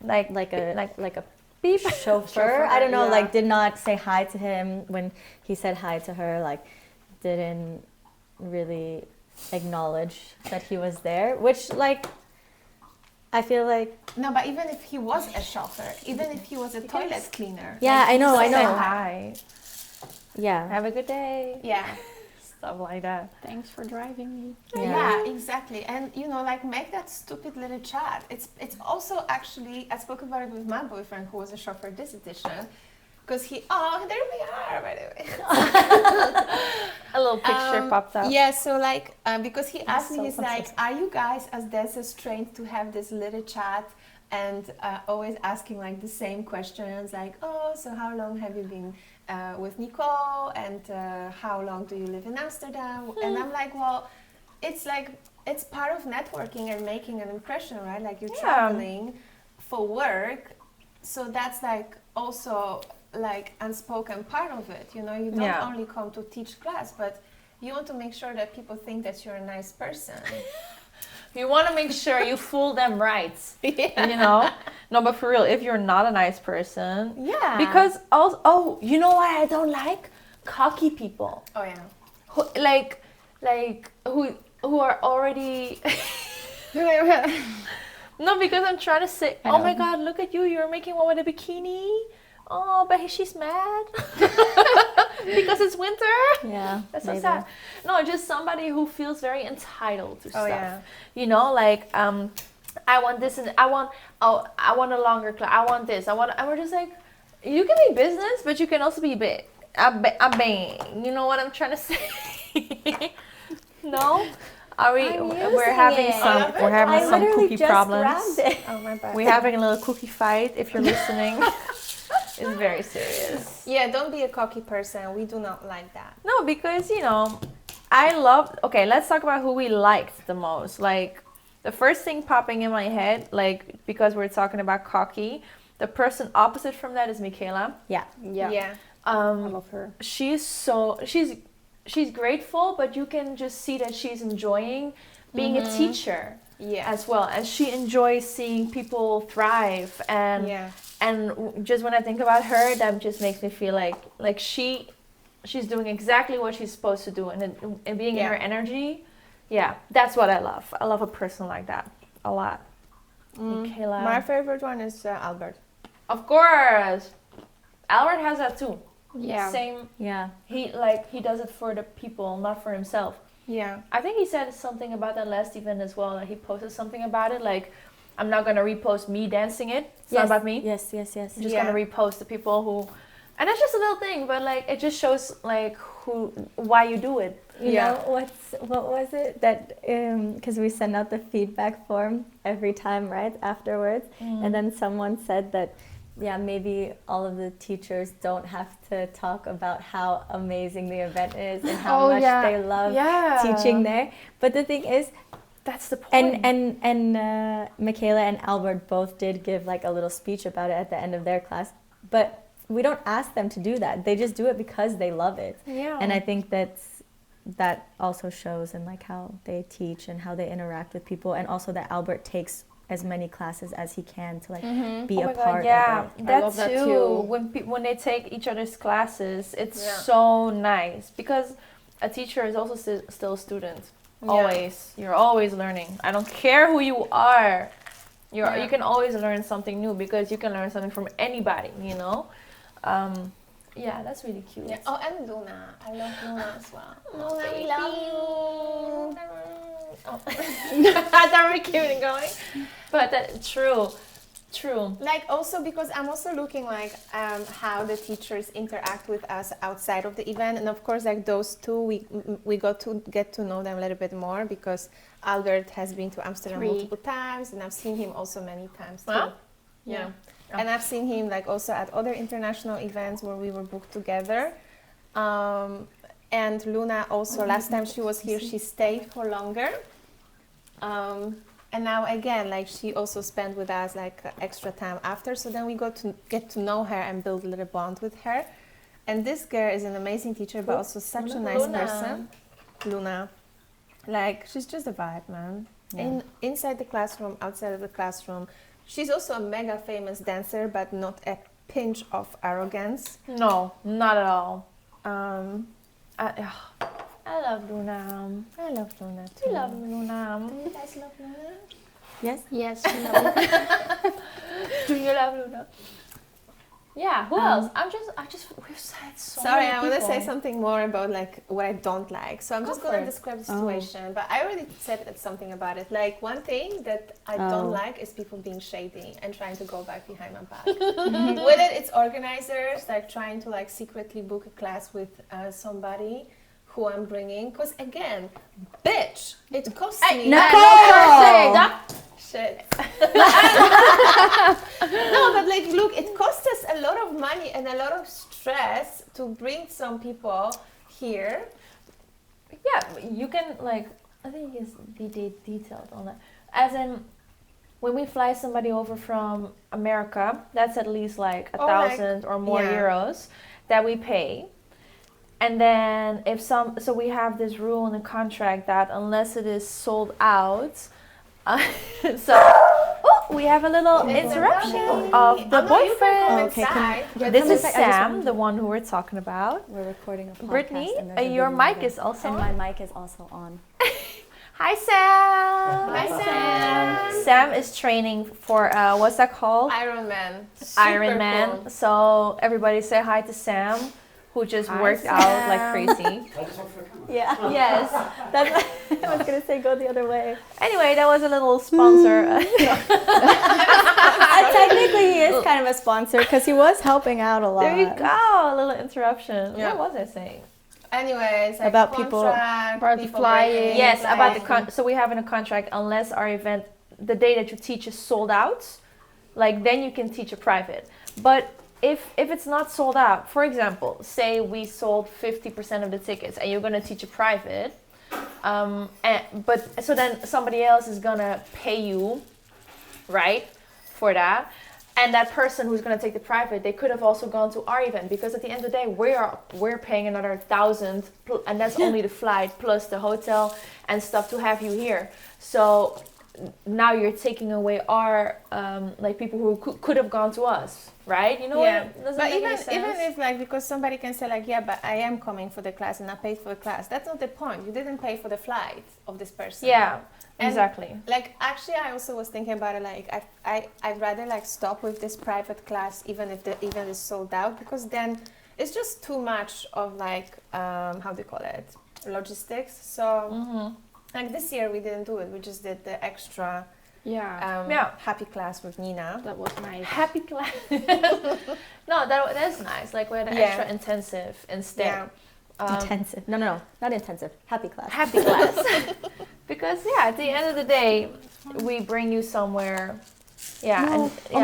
a beep chauffeur. I don't know, like did not say hi to him when he said hi to her, like didn't really acknowledge that he was there, which like I feel like no, but even if he was a chauffeur, even if he was a toilet cleaner, yeah, like, I know. Say hi. Yeah, Have a good day. yeah. Stuff like that. Thanks for driving me. Yeah, exactly. And you know, like make that stupid little chat. It's also actually, I spoke about it with my boyfriend who was a chauffeur this edition, because there we are, by the way. A little picture popped up. Yeah, so like because he asked me, so he's like, are you guys as dancers trained to have this little chat and always asking like the same questions, like, oh, so how long have you been with Nicole, and how long do you live in Amsterdam? And I'm like, well, it's part of networking and making an impression, right? Like you're traveling for work, so that's like also like unspoken part of it. You know, you don't only come to teach class, but you want to make sure that people think that you're a nice person. You want to make sure you fool them right. You know? No, but for real, if you're not a nice person. Yeah. Because, you know what I don't like? Cocky people. Oh, yeah. Who are already... No, because I'm trying to say, oh my God, look at you. You're making one with a bikini. Oh, but she's mad. Because it's winter. Yeah, that's so maybe. sad. No, just somebody who feels very entitled to stuff. Yeah. You know, like I want this and I want a longer class. I want this. And we're just like, you can be business, but you can also be big. A bang. You know what I'm trying to say? No. Are we? We're having some cookie problems. Oh my bad. We're having a little cookie fight. If you're listening. It's very serious. Yeah, don't be a cocky person. We do not like that. No, because, you know, okay, let's talk about who we liked the most. Like, the first thing popping in my head, like, because we're talking about cocky, the person opposite from that is Michaela. Yeah. I love her. She's grateful, but you can just see that she's enjoying being a teacher as well. And she enjoys seeing people thrive. And just when I think about her, that just makes me feel like she's doing exactly what she's supposed to do, and being in her energy. Yeah, that's what I love. I love a person like that a lot. Michaela. My favorite one is Albert. Of course, Albert has that too. Yeah. Same. Yeah. He does it for the people, not for himself. Yeah. I think he said something about that last event as well. That he posted something about it, like, I'm not gonna repost me dancing it. It's not about me. Yes. I'm just gonna repost the people who, and that's just a little thing, but like it just shows like why you do it. You know what was it that because we send out the feedback form every time, right, afterwards, and then someone said that maybe all of the teachers don't have to talk about how amazing the event is and how much they love teaching there, but the thing is, that's the point. And Michaela and Albert both did give like a little speech about it at the end of their class, but we don't ask them to do that. They just do it because they love it. Yeah. And I think that also shows in like how they teach and how they interact with people, and also that Albert takes as many classes as he can to like be a part of it. I love that too. When they take each other's classes, it's so nice, because a teacher is also still a student. Always. You're always learning. I don't care who you are. You can always learn something new, because you can learn something from anybody, you know? That's really cute. Yeah. Oh, and Luna. I love Luna as well. Luna, we love you. I thought we keep it going. But true. Like also because I'm also looking like how the teachers interact with us outside of the event, and of course like those two we got to get to know them a little bit more, because Albert has been to Amsterdam multiple times, and I've seen him also many times too. Huh? Yeah. And I've seen him like also at other international events where we were booked together. And Luna also, last time she was here, she stayed for longer. And now again, like she also spent with us like extra time after. So then we got to get to know her and build a little bond with her. And this girl is an amazing teacher, but also such a nice person. Luna. Like, she's just a vibe, man. Yeah. Inside the classroom, outside of the classroom. She's also a mega famous dancer, but not a pinch of arrogance. No, not at all. I love Luna. I love Luna too. We love Luna. Do you guys love Luna? Yes? Yes, we love it. Do you love Luna? Yeah, who else? We've said so Sorry, many I want to people. say something more about like what I don't like. So I'm just going to describe the situation, but I already said something about it. Like one thing that I don't like is people being shady and trying to go back behind my back. Whether it's organizers like trying to like secretly book a class with somebody who I'm bringing, because again, bitch, it costs me. Shit. No, but like, look, it costs us a lot of money and a lot of stress to bring some people here. Yeah, you can like, I think you can be detailed on that. As in, when we fly somebody over from America, that's at least like 1,000 or more euros that we pay. And then so we have this rule in the contract that unless it is sold out, we have a little interruption of the boyfriend. Okay, this is Sam, the one who we're talking about. We're recording a podcast. Brittany, and your mic is also on. And my mic is also on. Hi, Sam. Hi, Sam. Sam is training for, what's that called? Ironman. Ironman. Cool. So everybody say hi to Sam, who just worked out like crazy. Yeah. Yes. That's I was going to say go the other way. Anyway, that was a little sponsor. Technically, he is kind of a sponsor because he was helping out a lot. There you go. A little interruption. Yeah. What was I saying? Anyways, like about people flying. Yes, about the so we have in a contract, unless our event, the day that you teach is sold out, like then you can teach a private. But if it's not sold out, for example, say we sold 50% of the tickets and you're gonna teach a private, but so then somebody else is gonna pay you, right, for that. And that person who's going to take the private, they could have also gone to our event, because at the end of the day, we're paying another 1,000, and that's only the flight plus the hotel and stuff to have you here. So now you're taking away our like people who could have gone to us, right? You know what? Doesn't but make any sense. even if like, because somebody can say like, yeah, but I am coming for the class and I paid for the class. That's not the point. You didn't pay for the flight of this person. Yeah. And exactly. Like actually, I also was thinking about it. Like I'd rather like stop with this private class even if the event is sold out, because then it's just too much of like how do you call it, logistics. So like this year we didn't do it. We just did the extra happy class with Nina. That was nice. Happy class. No, that's nice. Like we had an extra intensive instead. Intensive. No, not intensive. Happy class. Happy class. Because at the end of the day, we bring you somewhere. Yeah. No. And, Oh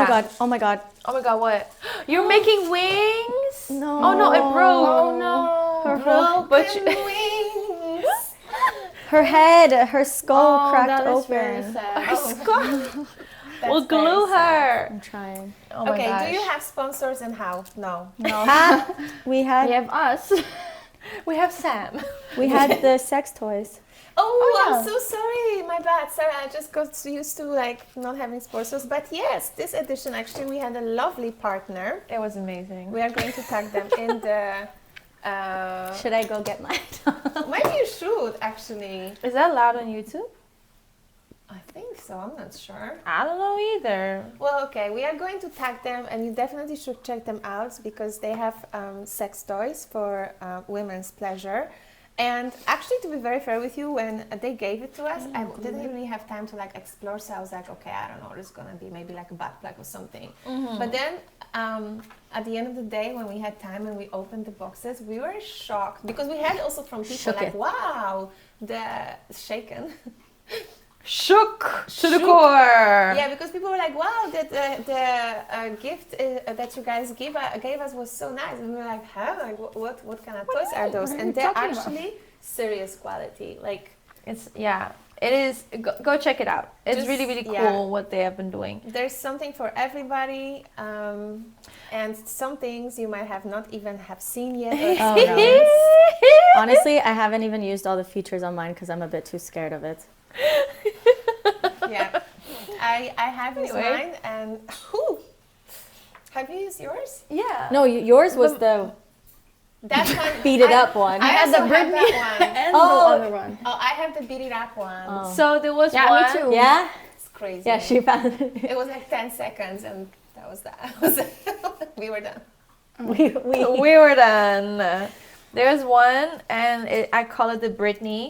my god. Oh my god, what? You're making wings? No. Oh no, it broke. Oh no. Wings. Her head, her skull cracked that is open. very sad. Her skull. That's We'll glue very sad. her. I'm trying. Oh my Okay, gosh. do you have sponsors and how? No. We had We have us. We have Sam. we had the sex toys. I'm so sorry. My bad. Sorry, I just got used to like not having sponsors. But yes, this edition actually we had a lovely partner. It was amazing. We are going to tag them in the. Should I go get mine? Maybe you should actually. Is that allowed on YouTube? I think so. I'm not sure. I don't know either. Well, okay. We are going to tag them, and you definitely should check them out because they have sex toys for women's pleasure. And actually, to be very fair with you, when they gave it to us, I didn't really have time to like explore. So I was like, okay, I don't know, it's gonna be maybe like a butt plug or something. But then at the end of the day, when we had time and we opened the boxes, we were shocked because we had also from people like, wow, the shaken. Shook to the core. Yeah, because people were like, wow, the gift that you guys gave us was so nice. And we were like, huh? Like, what kind of toys are those? And they're actually serious quality. Like, It's It is. Go check it out. It's Just, really, really cool what they have been doing. There's something for everybody, and some things you might have not even have seen yet. Oh, no. Honestly, I haven't even used all the features on mine because I'm a bit too scared of it. Yeah, I have used mine, and have you used yours? Yeah. No, yours was the That one. beat it up one. I had the Britney one. And the other one. Oh, I have the beat it up one. Oh. So there was Yeah, one. me too. Yeah? It's crazy. Yeah, she found it. It was like 10 seconds, and that was that. We were done. We were done. There's one, and I call it the Britney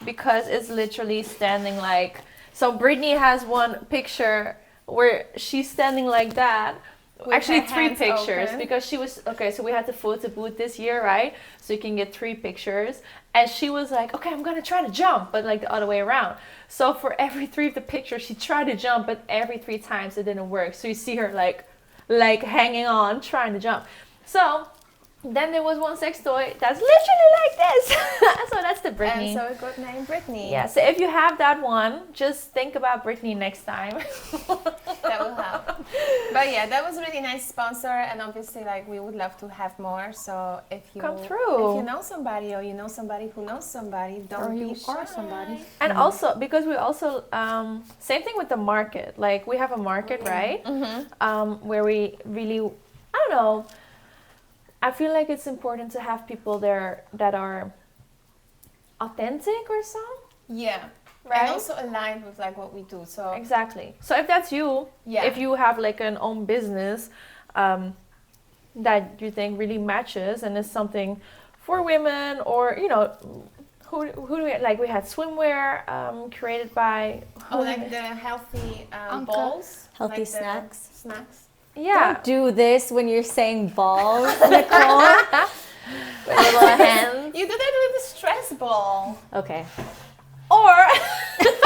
because it's literally standing like. So Britney has one picture where she's standing like that. With Actually, her 3 hands pictures open. because she was okay. So we had the photo booth this year, right? So you can get 3 pictures, and she was like, "Okay, I'm gonna try to jump," but like the other way around. So for every 3 of the pictures, she tried to jump, but every 3 times it didn't work. So you see her like hanging on, trying to jump. So then there was one sex toy that's literally like this. So that's the Britney. And so it got named Britney. Yeah. So if you have that one, just think about Britney next time. That will help. But yeah, that was a really nice sponsor, and obviously, like, we would love to have more. So if you Come through. if you know somebody, or you know somebody who knows somebody, don't Or be you shy. are somebody. And also because we also same thing with the market. Like we have a market, right? Where we really, I don't know. I feel like it's important to have people there that are authentic or so. Yeah. Right? And also aligned with like what we do. So Exactly. So if that's you, Yeah. if you have like an own business that you think really matches and is something for women, or you know, who do we like? We had swimwear created by like the healthy bowls, Healthy like the snacks. Snacks. yeah, Don't do this when you're saying balls, Nicole. with a little hand. You do that with the stress ball. Okay. Or With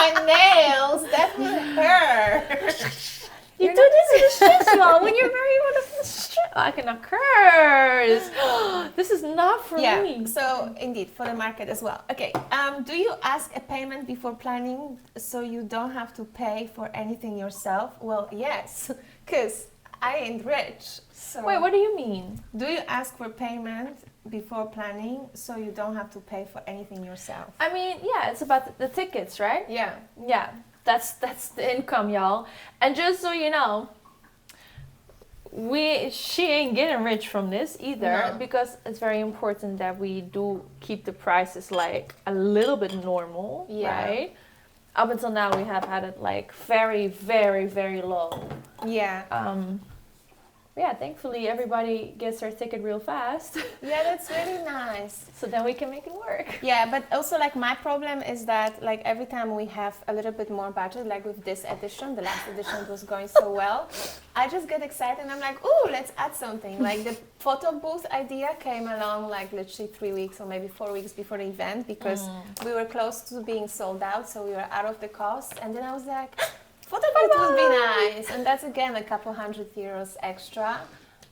my nails, that will hurt. you do this in the stress ball when you're very stress. I cannot curse. This is not for Yeah, me. so indeed, for the market as well. Okay, do you ask a payment before planning so you don't have to pay for anything yourself? Well, yes, because I ain't rich. So Wait, what do you mean? do you ask for payment before planning so you don't have to pay for anything yourself? I mean, yeah, it's about the tickets, right? Yeah. Yeah, that's the income, y'all. And just so you know, she ain't getting rich from this either, No. because it's very important that we do keep the prices like a little bit normal, Yeah. right? Up until now, we have had it like very, very, very low. Yeah. Yeah, thankfully everybody gets their ticket real fast, Yeah, that's really nice. so then we can make it work. Yeah, but also like my problem is that like every time we have a little bit more budget, like with this edition, the last edition was going so well, I just get excited and I'm like, ooh, let's add something. Like the photo booth idea came along like literally 3 weeks or maybe 4 weeks before the event, because we were close to being sold out, so we were out of the cost. And then I was like, photo booth would be nice, and that's again a couple €100 extra.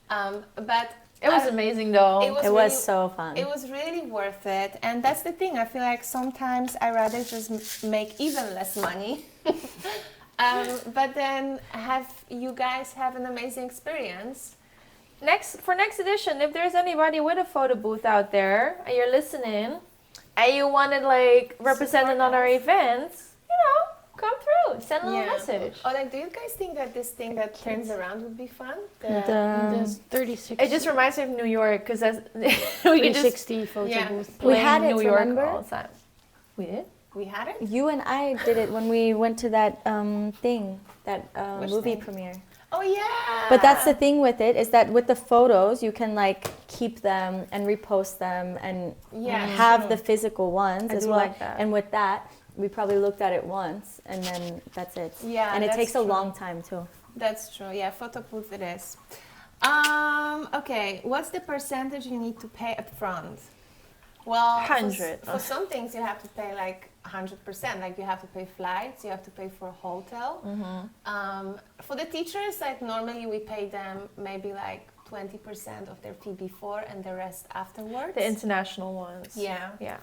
But It was amazing though. It was really- so fun. It was really worth it, and that's the thing. I feel like sometimes I rather just make even less money, but then have you guys have an amazing experience. For next edition, if there's anybody with a photo booth out there and you're listening and you want it like represented on our events, you know, come through, send a little message. Or like, do you guys think that this thing that turns around would be fun? There's 36. It just reminds me of New York, because we can just 360 photo Yeah. booth. play had it, New York remember? all the time. We did? We had it. You and I did it when we went to that thing, that Which movie thing? premiere. Oh yeah. But that's the thing with it, is that with the photos, you can like keep them and repost them and Yeah, have true. the physical ones I as do well. like that. And with that, we probably looked at it once and then that's it. Yeah, and it that's takes a true. long time too. That's true. Yeah, photo booth it is. Okay, what's the percentage you need to pay up front? Well, 100. For some things you have to pay like 100%. Like you have to pay flights, you have to pay for a hotel. For the teachers, like normally we pay them maybe like 20% of their fee before and the rest afterwards. The international ones. Yeah. Yeah.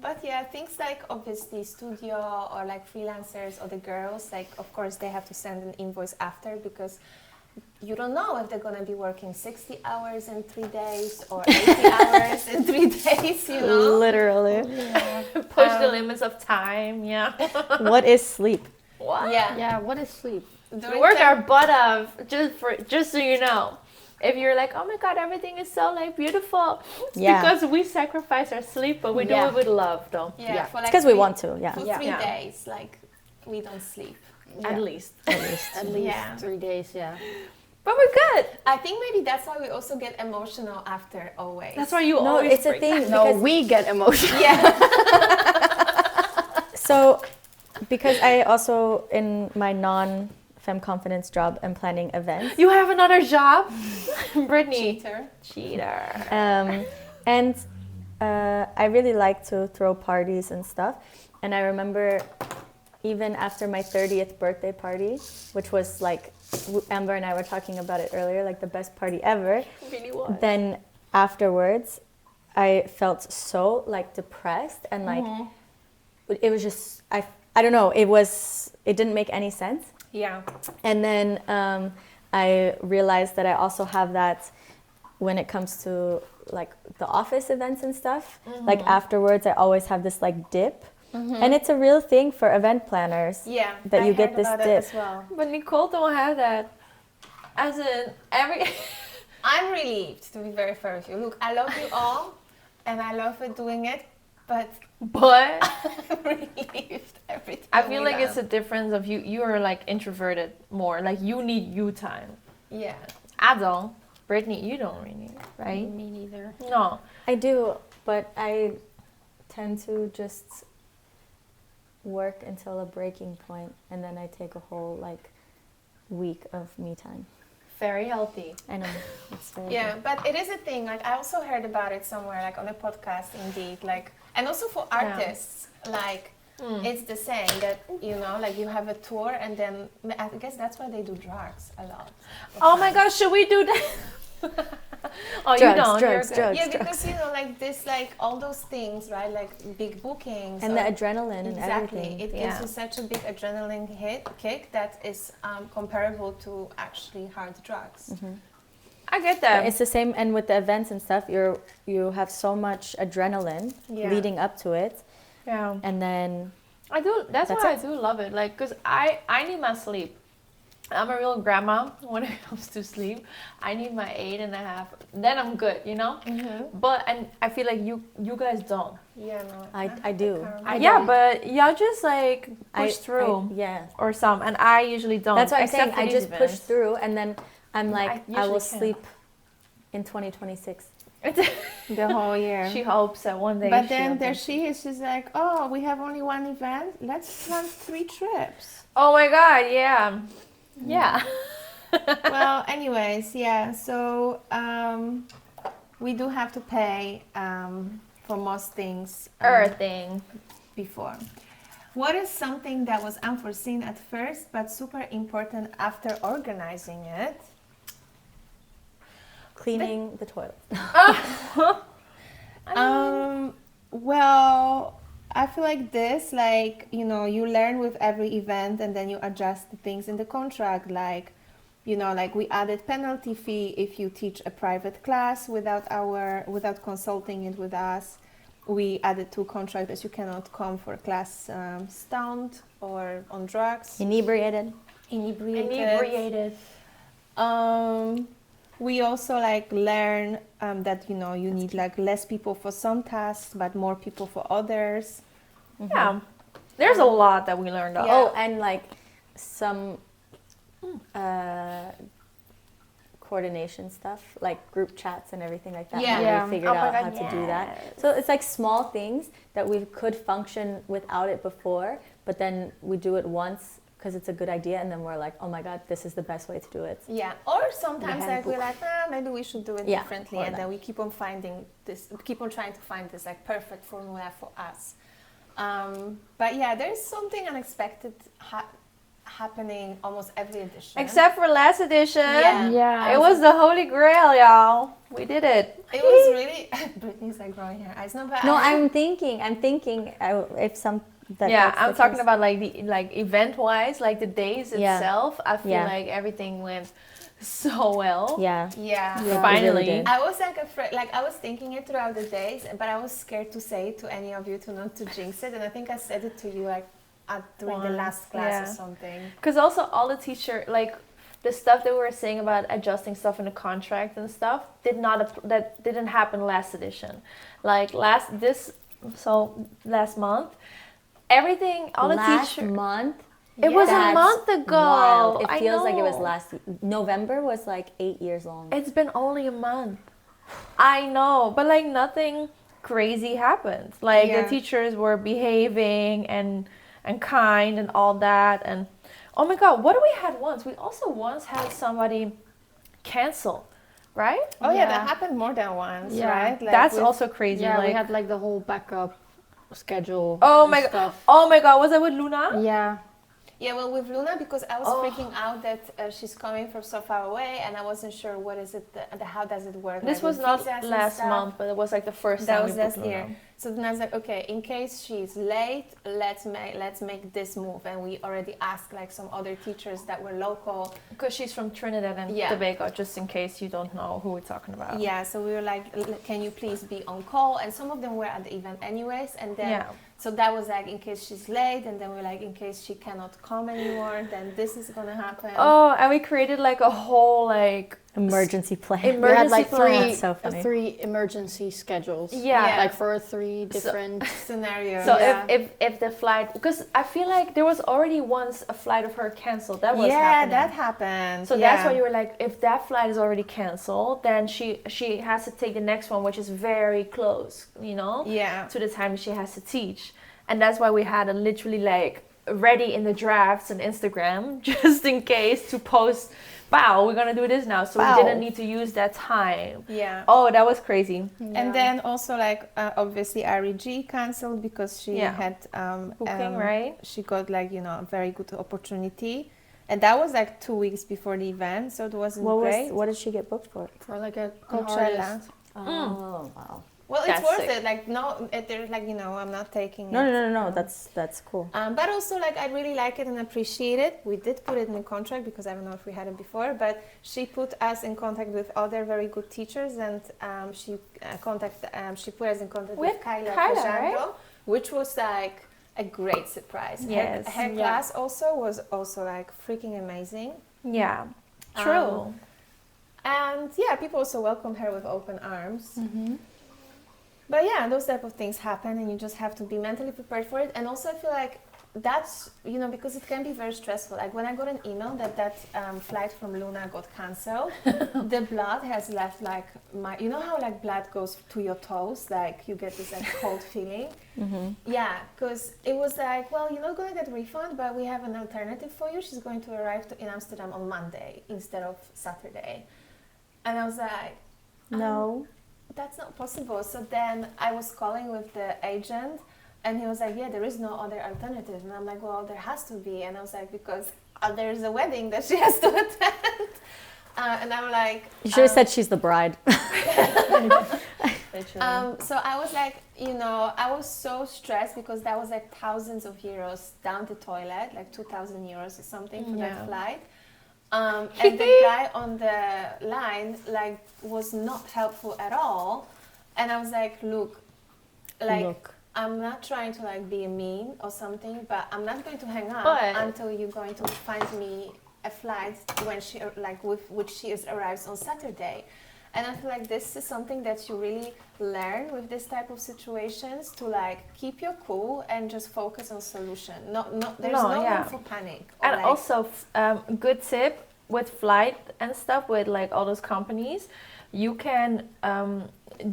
But yeah, things like obviously studio or like freelancers or the girls, like of course they have to send an invoice after because you don't know if they're gonna be working 60 hours in 3 days or 80 hours in 3 days, you know? Literally. Yeah. Push the limits of time, yeah. What is sleep? What? Yeah, what is sleep? We work our butt off, just so you know. If you're like, oh my God, everything is so like beautiful. It's because we sacrifice our sleep, but we do it with love though. Yeah. For like it's because we want to, For 3 days, like we don't sleep. At least. At least 3 days, But we're good. I think maybe that's why we also get emotional after always. That's why you No, always it's a thing. No, we get emotional. Yeah. So, because I also, in my non-Femme Confidence job, am planning events. You have another job? Brittany. Cheater. And I really like to throw parties and stuff. And I remember even after my 30th birthday party, which was like, Amber and I were talking about it earlier, like the best party ever. Really was. Then afterwards, I felt so like depressed and like, it was just, I don't know, it didn't make any sense. Yeah. And then I realized that I also have that when it comes to like the office events and stuff. Like afterwards, I always have this like dip. And it's a real thing for event planners. Yeah. That you get this dip. as well. But Nicole don't have that. As in every. I'm relieved to be very fair with you. Look, I love you all, and I love doing it, but I'm relieved every time. I feel like it's a difference of you. You are like introverted more. Like you need you time. Yeah. I don't. Brittany, you don't really, right? Me neither. No. I do, but I tend to just work until a breaking point, and then I take a whole like week of me time. Very healthy. I know. It's very good. But it is a thing. Like I also heard about it somewhere, like on a podcast, indeed. Like, and also for artists, like it's the same that you know, like you have a tour, and then I guess that's why they do drugs a lot. Oh my gosh, should we do that? Oh, Drugs, you don't. drugs, You're good. drugs. Yeah, because you know, like this, like all those things, right? Like big bookings And the adrenaline and exactly. everything. It gives you such a big adrenaline kick that is comparable to actually hard drugs. I get that. It's the same, and with the events and stuff, you have so much adrenaline leading up to it, and then I do. That's That's why it. I do love it. Like, cause I need my sleep. I'm a real grandma when it comes to sleep. I need my 8.5. Then I'm good, you know. But and I feel like you guys don't. Yeah, no. I do. But y'all just like push through. Or some, and I usually don't. That's what I'm except saying. for I these just push events. through, and then I'm like, I usually will can. sleep in 2026. The whole year. She hopes that one day. But then there she is. She's like, oh, we have only one event. Let's plan 3 trips. Oh my God! Yeah. Yeah. Well, anyways, yeah. So we do have to pay for most things. Everything. Before. What is something that was unforeseen at first but super important after organizing it? Cleaning the toilet. Well, I feel like this, like, you know, you learn with every event and then you adjust the things in the contract. Like, you know, like we added penalty fee if you teach a private class without consulting it with us. We added to contract that you cannot come for a class stoned or on drugs. Inebriated. We also like learn that, you know, you need like less people for some tasks but more people for others. Yeah. There's a lot that we learned. Oh, and like some coordination stuff, like group chats and everything like that. Yeah. We figured out how to do that. So it's like small things that we could function without it before, but then we do it once because it's a good idea, and then we're like, oh my God, this is the best way to do it. Yeah, or sometimes like we're like, maybe we should do it differently, and then we keep on trying to find this like perfect formula for us. But yeah, there's something unexpected happening almost every edition. Except for last edition. Yeah. It was the holy grail, y'all. We did it. It was really... Brittany's like growing her eyes. No, I'm thinking if some... I'm talking about like the event-wise, like the days itself. I feel like everything went so well. Yeah. Finally. Really I was like afraid, like I was thinking it throughout the days, but I was scared to say it to any of you to not to jinx it. And I think I said it to you like during the last class or something. Because also all the teacher, like the stuff that we were saying about adjusting stuff in the contract and stuff that didn't happen last edition. Like last month, everything, all the teacher... Last month? It was a month ago. Wild. It feels like it was November was like 8 years long. It's been only a month. I know, but like nothing crazy happened. Like the teachers were behaving and kind and all that. And oh my God, what do we had once? We also once had somebody cancel, right? Oh yeah, that happened more than once, right? Like that's also crazy. Yeah, like, we had like the whole backup schedule. Oh my God! Oh my God! Was that with Luna? Yeah. Yeah, well, with Luna, because I was freaking out that she's coming from so far away, and I wasn't sure what is it, how does it work. This was not last month, but it was like the first that time was last year. So then I was like, okay, in case she's late, let's make this move, and we already asked like some other teachers that were local, because she's from Trinidad and Tobago, just in case you don't know who we're talking about. Yeah, so we were like, can you please be on call? And some of them were at the event anyways, and then. So that was like in case she's late, and then we're like in case she cannot come anymore, then this is gonna happen. Oh, and we created like a whole like emergency plan. We had like three emergency schedules. Yeah. Like for 3 different scenarios. So if the flight, because I feel like there was already once a flight of her canceled. That was happening. That happened. So that's why you were like, if that flight is already canceled, then she has to take the next one, which is very close, you know? Yeah. To the time she has to teach. And that's why we had literally like ready in the drafts on Instagram, just in case to post, wow, we're gonna do this now. So we didn't need to use that time. Yeah. Oh, that was crazy. Yeah. And then also like obviously REG canceled because she had booking, right? She got like, you know, a very good opportunity. And that was like 2 weeks before the event, so it wasn't great. What did she get booked for? For like a Coachella. Oh, wow. Well, it's worth it. Like, there's like, you know, I'm not taking it. No. That's cool. But also, like, I really like it and appreciate it. We did put it in the contract because I don't know if we had it before, but she put us in contact with other very good teachers, and she put us in contact with Kyla, right? Which was like a great surprise. Yes. Her class also was like freaking amazing. Yeah. True. And yeah, people also welcomed her with open arms. Mm-hmm. But yeah, those type of things happen, and you just have to be mentally prepared for it. And also I feel like that's, you know, because it can be very stressful. Like when I got an email that flight from Luna got cancelled, the blood has left like you know how like blood goes to your toes, like you get this like cold feeling. Mm-hmm. Yeah, because it was like, well, you're not going to get a refund, but we have an alternative for you. She's going to arrive in Amsterdam on Monday instead of Saturday. And I was like, no. That's not possible. So then I was calling with the agent, and he was like, yeah, there is no other alternative. And I'm like, well, there has to be. And I was like, because there's a wedding that she has to attend. And I'm like... You should have said she's the bride. So I was like, you know, I was so stressed because that was like thousands of euros down the toilet, like 2,000 euros or something for that flight. And the guy on the line like was not helpful at all, and I was like, look, I'm not trying to like be mean or something, but I'm not going to hang up until you're going to find me a flight when she with which she arrives on Saturday. And I feel like this is something that you really learn with this type of situations, to like keep your cool and just focus on solution. There's no room for panic. And like, also, good tip with flight and stuff with like all those companies, you can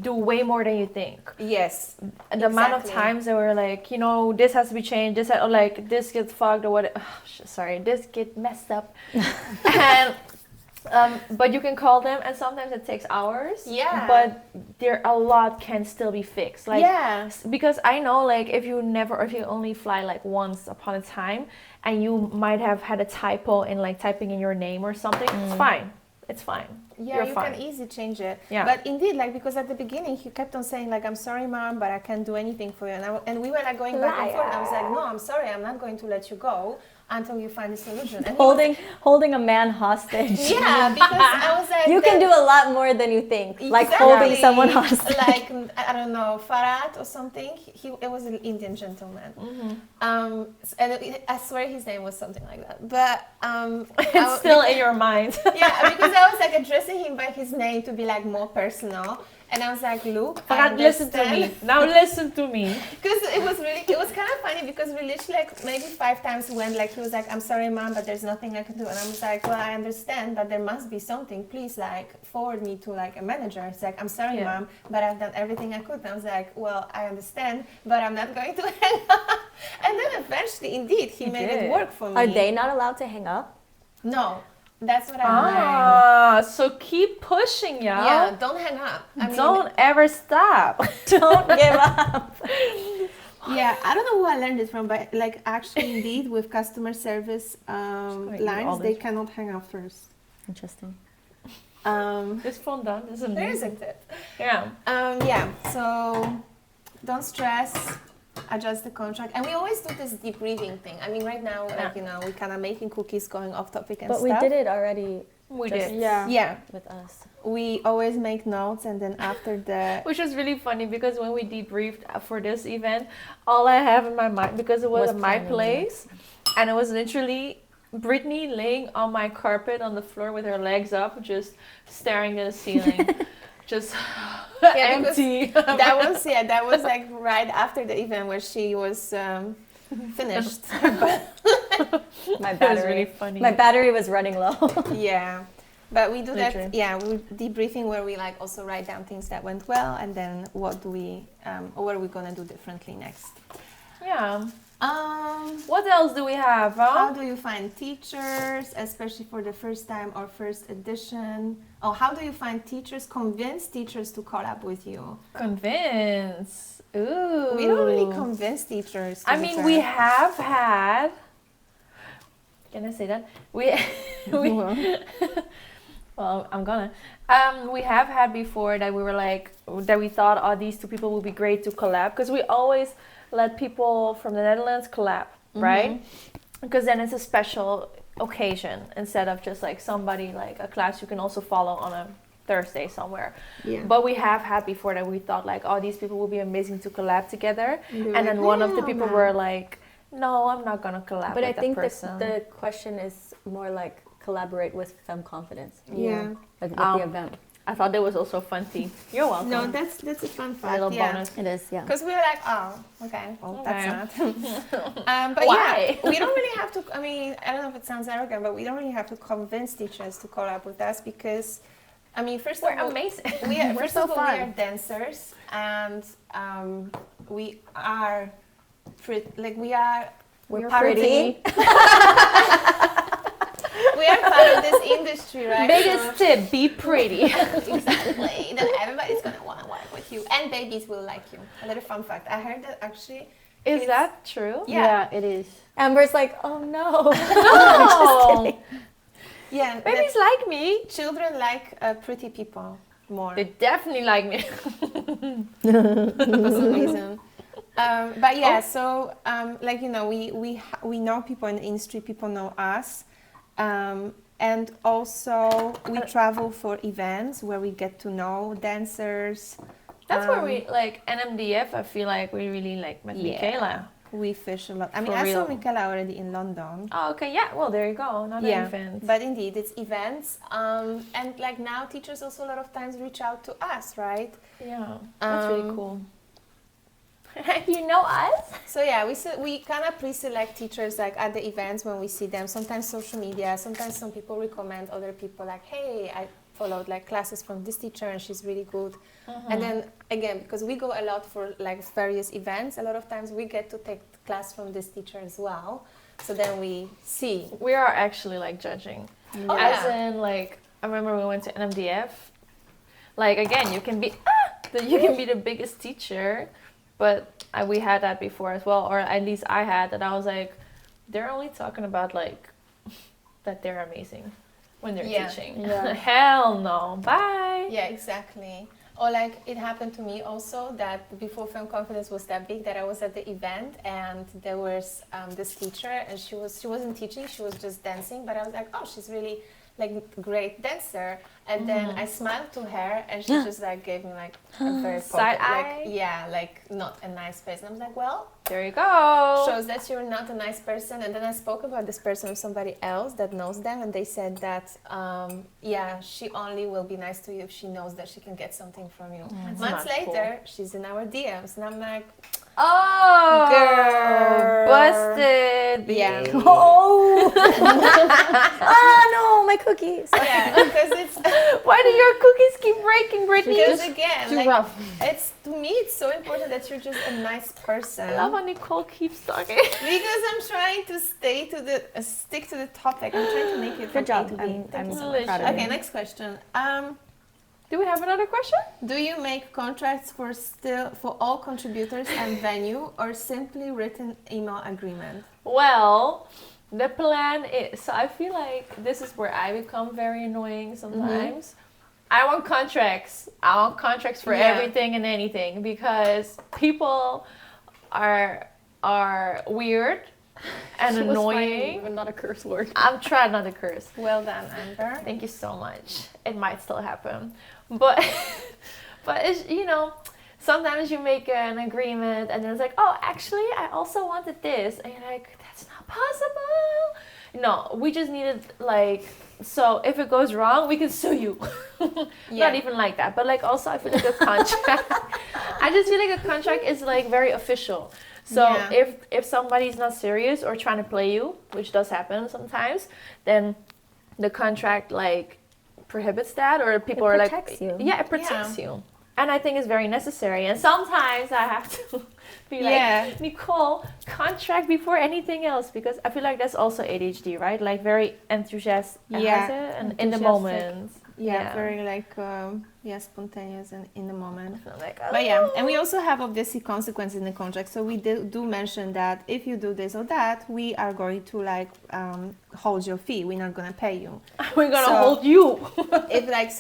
do way more than you think. Yes. The amount of times they were like, you know, this has to be changed, this or like this gets fucked or what. Sorry, this get messed up. And But you can call them, and sometimes it takes hours. Yeah. But a lot can still be fixed. Like, yeah. Because I know, like, if you only fly like once upon a time, and you might have had a typo in like typing in your name or something, it's fine. It's fine. Yeah, You're you fine. can easily change it. Yeah. But indeed, like, because at the beginning he kept on saying like, I'm sorry, mom, but I can't do anything for you. And we were like going back and forth. And I was like, no, I'm sorry, I'm not going to let you go until you find a solution. And holding a man hostage. Yeah, because I was like, you can do a lot more than you think. Like exactly, holding someone hostage. Like, I don't know, Farad or something. It was an Indian gentleman. And I swear his name was something like that. But it's still in your mind. Yeah, because I was like addressing him by his name to be like more personal. And I was like, look, Farad, listen to me. Now listen to me. Because it was kind of funny because we literally like maybe 5 times went like, he was like, I'm sorry, mom, but there's nothing I can do. And I was like, well, I understand, but there must be something. Please like forward me to like a manager. It's like, I'm sorry, mom, but I've done everything I could. And I was like, well, I understand, but I'm not going to hang up. And then eventually, indeed, he made it work for me. Are they not allowed to hang up? No. That's what I learned. So keep pushing, y'all. Yeah, don't hang up. Don't ever stop. Don't give up. Yeah, I don't know who I learned it from, but like actually, indeed, with customer service lines, they cannot hang up first. Interesting. This phone done, isn't it? There is a tip. Yeah. Yeah. So don't stress. Adjust the contract, and we always do this debriefing thing. I mean, right now, like we kind of making cookies, going off topic and stuff. But we did it already. We did. Yeah. With us. We always make notes, and then after the... Which was really funny, because when we debriefed for this event, all I have in my mind, because it was at my place, and it was literally Brittany laying on my carpet on the floor with her legs up, just staring at the ceiling. Just empty. That was like right after the event where she was finished. My battery. That was really funny. My battery was running low. Yeah, but we do Literally. that. Yeah, we debriefing where we like also write down things that went well, and then what do we or what are we gonna do differently next? Yeah. What else do we have? How do you find teachers, especially for the first time or first edition? Oh, how do you find teachers? Convince teachers to collab with you. Convince. Ooh. We don't really convince teachers. I mean, we have had. Can I say that? Well, I'm gonna. We have had before that we were like that we thought, oh, these 2 people would be great to collab, because we always let people from the Netherlands collab, right? Because then it's a special occasion instead of just like somebody like a class you can also follow on a Thursday somewhere. Yeah. But we have had before that we thought like, oh, these people would be amazing to collab together. And then one of the people were like, no, I'm not gonna collab with that person. But I think the question is more like collaborate with Femme Confidence. Yeah. Like with the event. I thought that was also fun tea. You're welcome. No, that's a fun fact. A little bonus. It is, yeah. Because we were like, oh, okay, well, that's not. But why? Yeah, we don't really have to. I mean, I don't know if it sounds arrogant, but we don't really have to convince teachers to collab with us, because, I mean, first of all, amazing. We are, We're first so of all, fun. we are dancers, and we are We're pretty. We are part of this industry, right? Biggest tip, be pretty. Exactly. Then everybody's going to want to work with you. And babies will like you. A little fun fact. I heard that actually. Is that true? Yeah, it is. Amber's like, oh no. No. Yeah. Babies like me. Children like pretty people more. They definitely like me. For some reason. But yeah, so like, we know people in the industry, people know us. And also we travel for events where we get to know dancers. That's where we, like, NMDF, I feel like we really, like, met Michaela. We fish a lot. I mean, I saw Michaela already in London. Oh, okay, yeah, well, there you go, not an event. But indeed, it's events. And, like, now teachers also a lot of times reach out to us, right? Yeah, that's really cool. You know us? So yeah, we kind of pre-select teachers like at the events when we see them. Sometimes social media, sometimes some people recommend other people like, hey, I followed like classes from this teacher and she's really good. And then again, because we go a lot for like various events, a lot of times we get to take class from this teacher as well. So then we see. We are actually like judging. As in like, I remember we went to NMDF. Like, again, you can be the biggest teacher, but we had that before as well, or at least I had that. I was like, they're only talking about like that they're amazing when they're teaching. Yeah. Hell no. Bye. Yeah, exactly. Or like it happened to me also that before Femme Confidence was that big, that I was at the event and there was this teacher and she wasn't teaching, she was just dancing, but I was like, oh, she's really like great dancer. And then I smiled to her and she just like gave me like a very side eye. Like, yeah, like not a nice person. I was like, well, there you go. Shows that you're not a nice person. And then I spoke about this person with somebody else that knows them, and they said that she only will be nice to you if she knows that she can get something from you. Months later, she's in our DMs, and I'm like, oh, girl, busted. Yeah. Oh. Oh no, my cookies. Yeah, because it's why do your cookies keep breaking, Brittany? because again, Too like, rough. it's to me, it's so important that you're just a nice person. I love how Nicole keeps talking. Because I'm trying to stick to the topic. I'm trying to make it Good job. from A to B. I'm Thank you so proud much. of you. Okay, next question. Do we have another question? Do you make contracts for all contributors and venue, or simply written email agreement? Well, the plan is, so I feel like this is where I become very annoying sometimes. I want contracts. I want contracts for everything and anything, because people are weird and annoying. Even not a curse word. I'm trying not to curse. Well done, Amber. Thank you so much. It might still happen, but it's, you know, sometimes you make an agreement and then it's like, oh, actually, I also wanted this, and you're like, that's not possible. No, we just needed like, so if it goes wrong, we can sue you. Not even like that, but like also I feel like a contract. I just feel like a contract is like very official. So if somebody's not serious or trying to play you, which does happen sometimes, then the contract like prohibits that, or people are like, it protects you. And I think it's very necessary. And sometimes I have to be like, Nicole, contract before anything else, because I feel like that's also ADHD, right? Like very enthusiastic and in the moment. Very like spontaneous and in the moment. Like, But and we also have obviously consequences in the contract. So we do mention that if you do this or that, we are going to like hold your fee. We're not gonna pay you. We're gonna hold you. If like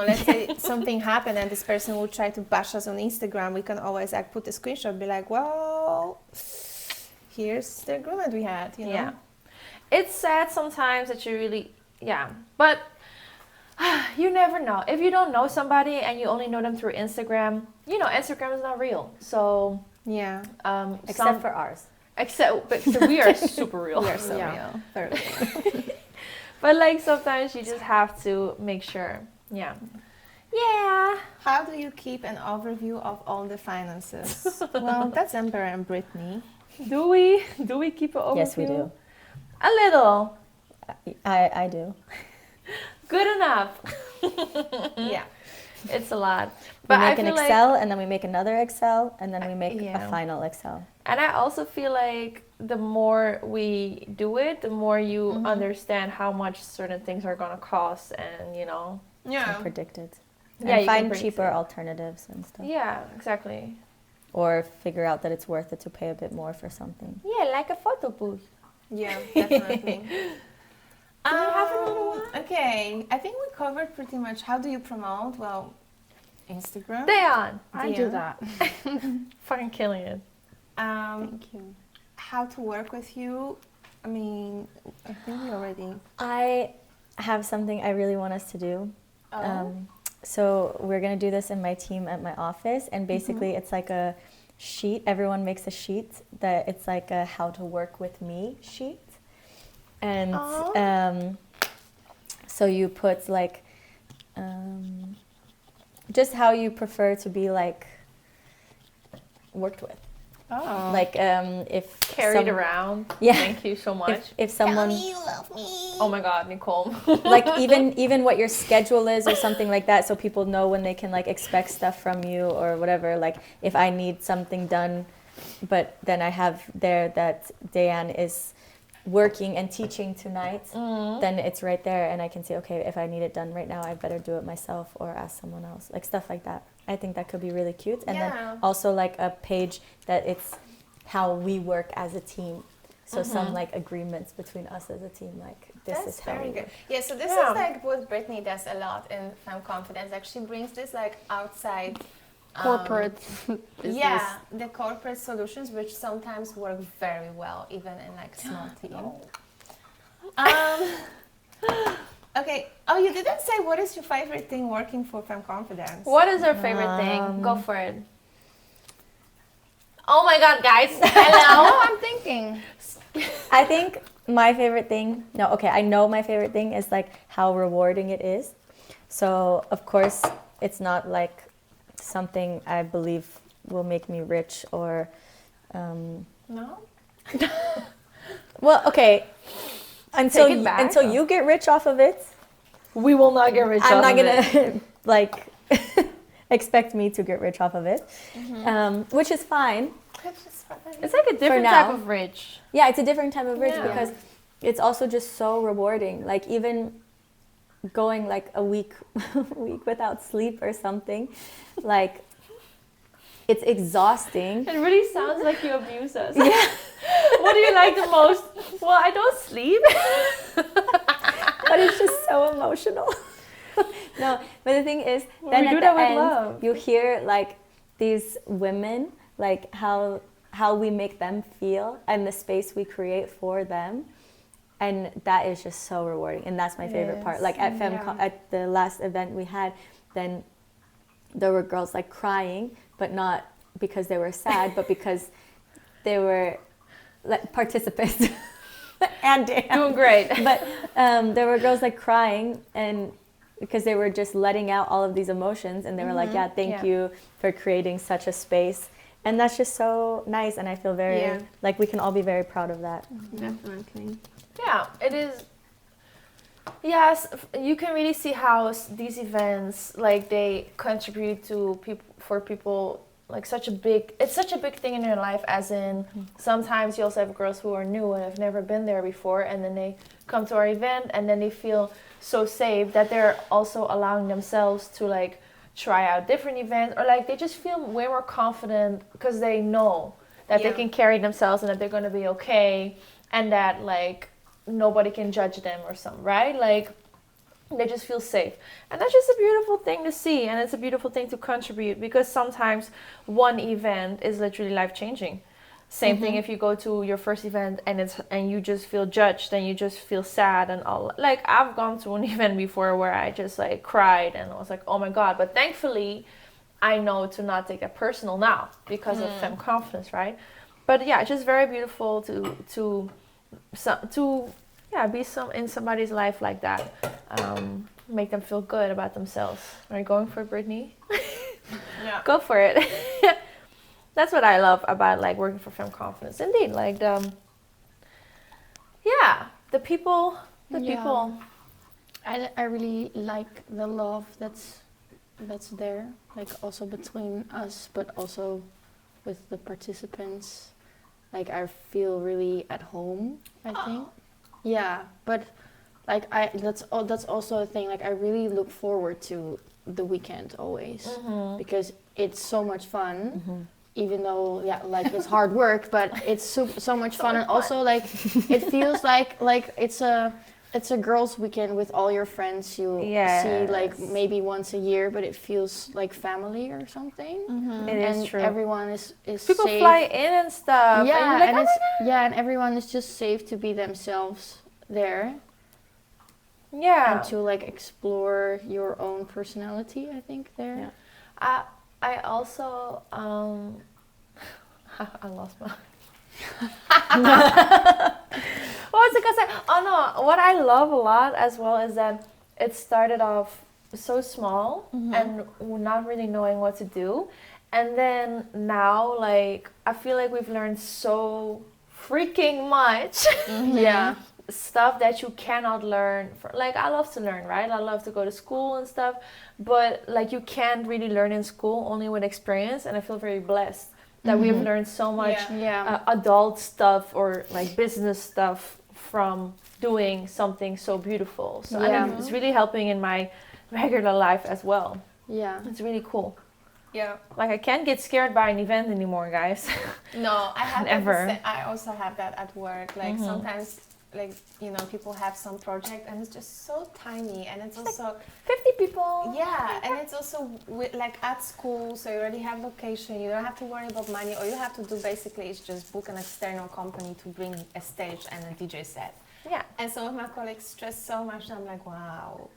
let's say something happened and this person will try to bash us on Instagram, we can always like put a screenshot, be like, well, here's the agreement we had. You know? Yeah, it's sad sometimes that you really but. You never know. If you don't know somebody and you only know them through Instagram, you know, Instagram is not real. So except for ours. But we are super real. We are so real. Very real. But like sometimes you just have to make sure. Yeah. How do you keep an overview of all the finances? Well, that's Amber and Brittany. Do we keep an overview? Yes, we do. A little. I do. Good enough. It's a lot. But we make an Excel, and then we make another Excel, and then we make a final Excel. And I also feel like the more we do it, the more you understand how much certain things are going to cost, and you know. And predict it. And find cheaper alternatives and stuff. Yeah, exactly. Or figure out that it's worth it to pay a bit more for something. Yeah, like a photo booth. Yeah, definitely. Do you have another one? Okay, I think we covered pretty much. How do you promote? Well, Instagram. I do that. Fucking killing it. Thank you. How to work with you? I mean, I think we already. I have something I really want us to do. So we're gonna do this in my team at my office, and basically it's like a sheet. Everyone makes a sheet that it's like a how to work with me sheet. And so you put like just how you prefer to be like worked with. Like if carried around. Yeah. Thank you so much. If someone. Tell me you love me. Oh my God, Nicole. Like even what your schedule is or something like that, so people know when they can like expect stuff from you or whatever. Like if I need something done, but then I have there that Diane is working and teaching tonight, then it's right there, and I can say, okay, if I need it done right now, I better do it myself or ask someone else, like stuff like that. I think that could be really cute. And then also like a page that it's how we work as a team. So some like agreements between us as a team, like this is how very we good. work. Yeah, so this is like what Brittany does a lot in Femme Confidence. Like she brings this like outside corporate business. Yeah, the corporate solutions, which sometimes work very well, even in like small team. Okay. Oh, you didn't say what is your favorite thing working for Femme Confidence? What is our favorite thing? Go for it. Oh my God, guys! Hello, I'm thinking. I think my favorite thing, I know my favorite thing is like how rewarding it is. So of course it's not like something I believe will make me rich or No? well, okay, until you get rich off of it, we will not get rich I'm off not of gonna it. like expect me to get rich off of it, which is fine. It's like a different now. type of rich. Yeah, it's a different type of rich Yeah. because it's also just so rewarding. Like even going like a week without sleep or something, like it's exhausting. It really sounds like you abuse us. Yeah. What do you like the most? Well, I don't sleep. But it's just so emotional. No, but the thing is, then we do at that the with end, love. you hear like these women, like how we make them feel and the space we create for them, and that is just so rewarding. And that's my favorite part. Like at at the last event we had, then there were girls like crying, but not because they were sad, but because they were like participants. And Doing great. But there were girls like crying, and because they were just letting out all of these emotions, and they were like, yeah, thank you for creating such a space. And that's just so nice, and I feel very like we can all be very proud of that. Definitely. Yeah, it is. Yes, you can really see how these events, like, they contribute to people like it's such a big thing in their life, as in sometimes you also have girls who are new and have never been there before, and then they come to our event and then they feel so safe that they're also allowing themselves to like try out different events, or like they just feel way more confident because they know that they can carry themselves and that they're going to be okay, and that like nobody can judge them or something, right? Like they just feel safe, and that's just a beautiful thing to see, and it's a beautiful thing to contribute, because sometimes one event is literally life-changing. Same thing if you go to your first event and you just feel judged and you just feel sad and all. Like I've gone to an event before where I just like cried and I was like, oh my God. But thankfully I know to not take that personal now because of Femme Confidence, right? But yeah, it's just very beautiful to be in somebody's life like that. Make them feel good about themselves. Are you going for it, Brittany? Yeah. Go for it. That's what I love about like working for Femme Confidence. Indeed, like the people. I really like the love that's there, like also between us, but also with the participants. Like I feel really at home, I think. Yeah, but like that's also a thing. Like I really look forward to the weekend always, because it's so much fun. Even though like it's hard work, but it's so much fun, and also like it feels like it's a girls' weekend with all your friends you see like maybe once a year, but it feels like family or something. It is true. Everyone is people safe. fly in and stuff. Yeah, and, like, and everyone is just safe to be themselves there. Yeah, and to like explore your own personality, I think there. Yeah. I also I lost my. What was I gonna say? Oh no! What I love a lot as well is that it started off so small and not really knowing what to do, and then now like I feel like we've learned so freaking much. Yeah. Stuff that you cannot learn like I love to learn, right? I love to go to school and stuff, but like you can't really learn in school, only with experience, and I feel very blessed that we've learned so much adult stuff or like business stuff from doing something so beautiful. So I think it's really helping in my regular life as well. Yeah. It's really cool. Yeah. Like I can't get scared by an event anymore, guys. No, I have Never. I also have that at work. Like sometimes, like people have some project and it's just so tiny, and it's also 50 people. yeah, and it's also like at school, so you already have location. You don't have to worry about money. All you have to do basically is just book an external company to bring a stage and a DJ set. Yeah. And some of my colleagues stress so much, and I'm like, wow.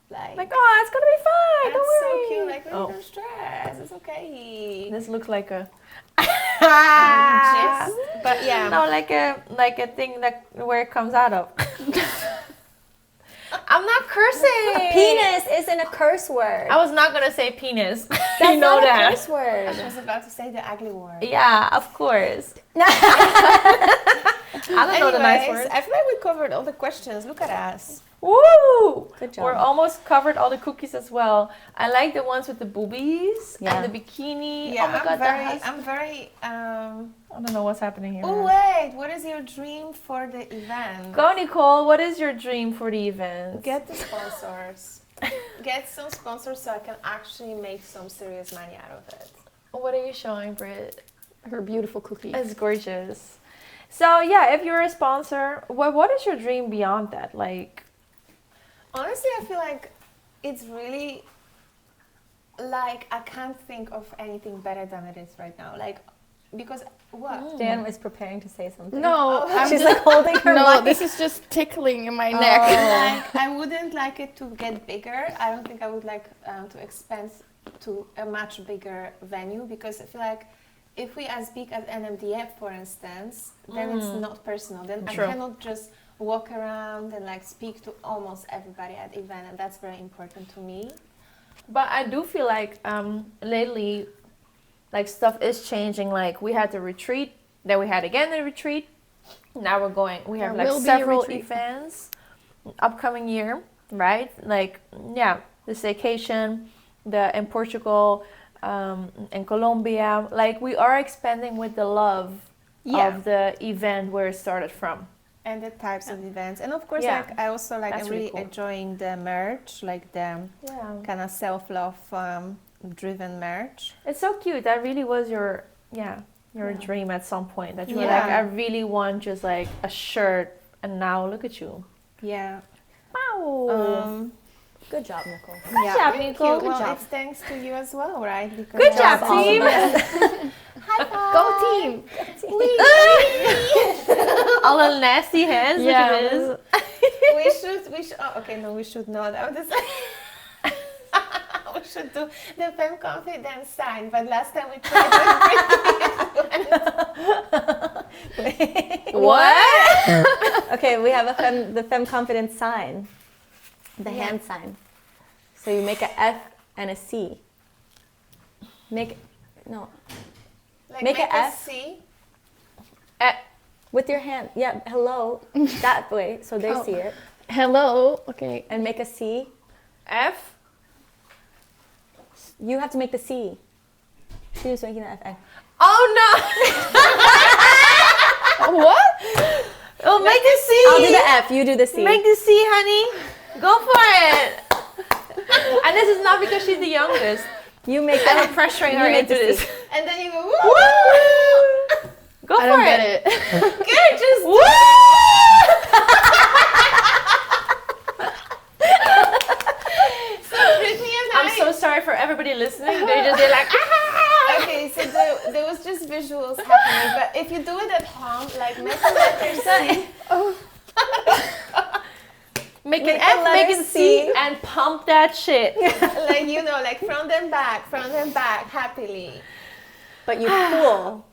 Like, oh, it's gonna be fine. That's Don't so worry. cute. Like, don't stress. It's okay. This looks like a But yeah. no, like a thing that where it comes out of. I'm not cursing. Penis isn't a curse word. I was not gonna say penis. That's you know not that. a curse word. I was about to say the ugly word. Yeah, of course. I don't know the nice words. I feel like we covered all the questions. Look at us. Woo! Good job. We're almost covered all the cookies as well. I like the ones with the boobies Yeah. and the bikini. Yeah, oh my god, I'm very. I don't know what's happening here. Oh wait, what is your dream for the event? Go, Nicole. What is your dream for the event? Get the sponsors. Get some sponsors so I can actually make some serious money out of it. What are you showing, Britt? Her beautiful cookie. It's gorgeous. So yeah, if you're a sponsor, what is your dream beyond that? Like, honestly, I feel like it's really like I can't think of anything better than it is right now. Like, because what? Dan was preparing to say something. No, I'm She's just, like holding her no, mic. this is just tickling in my neck. Like, I wouldn't like it to get bigger. I don't think I would like to expand to a much bigger venue, because I feel like if we as big as NMDF, for instance, then it's not personal. Then True. I cannot just walk around and like speak to almost everybody at the event, and that's very important to me. but I do feel like lately, like stuff is changing. Like we had the retreat, then we had again the retreat. Now we're going. We have like several events upcoming year, right? Like the staycation, the in Portugal, in Colombia. Like we are expanding with the love of the event where it started from. And the types of events, and of course, Yeah. like I also like That's I'm really really cool. enjoying the merch, like the kind of self-love driven merch. It's so cute. That really was your dream at some point. That you were Yeah. like, I really want just like a shirt, and now look at you. Yeah. Wow. Good job, Nicole. Good job, thank Nicole. you. Good Well, job. it's thanks to you as well, right? Because Good job, all of team. High five. Go team! All the nasty hands. Yeah. Look at this. We should. Oh, okay, no, we should not. I would just we should do the Femme Confidence sign, but last time we tried to What? Okay, we have the Femme Confidence sign. The hand sign. So you make a F and a C. Make a F. C. With your hand. Yeah, hello. That way, so they see it. Hello. Okay. And make a C. F. You have to make the C. She was making the F. Oh no. What? Oh, make the C. I'll do the F, you do the C. Make the C, honey. Go for it. And this is not because she's the youngest. You make I'm the pressuring you her make into the this. C. And then you go, Woo! Go I for don't it. get it. Good, just woo! so Brittany and I'm so sorry for everybody listening. They're like, ah! Okay, so there was just visuals happening, but if you do it at home, like make a letter C. Make Make an the F, make letter a C, C. and pump that shit. Like, you know, like front and back, happily. But you pull.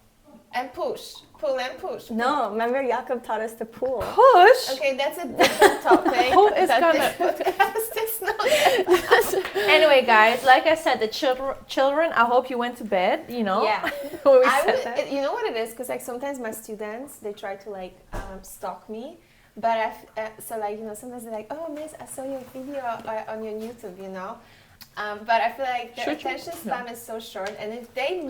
And push, pull and push. No, remember Jakob taught us to pull. Push. Okay, that's a different topic. Who is That gonna- this podcast is not Anyway, guys, like I said, the children, I hope you went to bed, you know? Yeah. When we I said would, that. you know what it is? Because like sometimes my students, they try to like stalk me. But so like, you know, sometimes they're like, oh, miss, I saw your video on your YouTube, you know. But I feel like their attention span is so short, and if they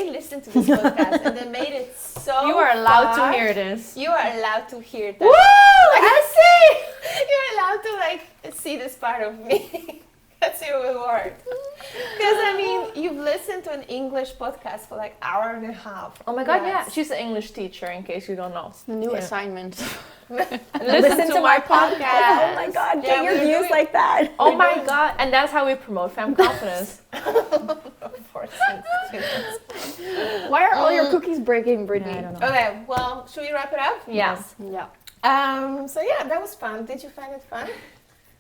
listen to this podcast and they made it so You are allowed far, to hear this. You are allowed to hear that. Woo! part of me. That's your reward. Because I mean, you've listened to an English podcast for like hour and a half. Oh my God, yeah. She's an English teacher, in case you don't know. It's the new assignment. Listen to my podcast. Oh my God, get your views like that. Oh my God, and that's how we promote Femme Confidence. Why are all your cookies breaking, Brittany? Yeah, I don't know. Okay, well, should we wrap it up? Yes. Yeah. So yeah, that was fun. Did you find it fun?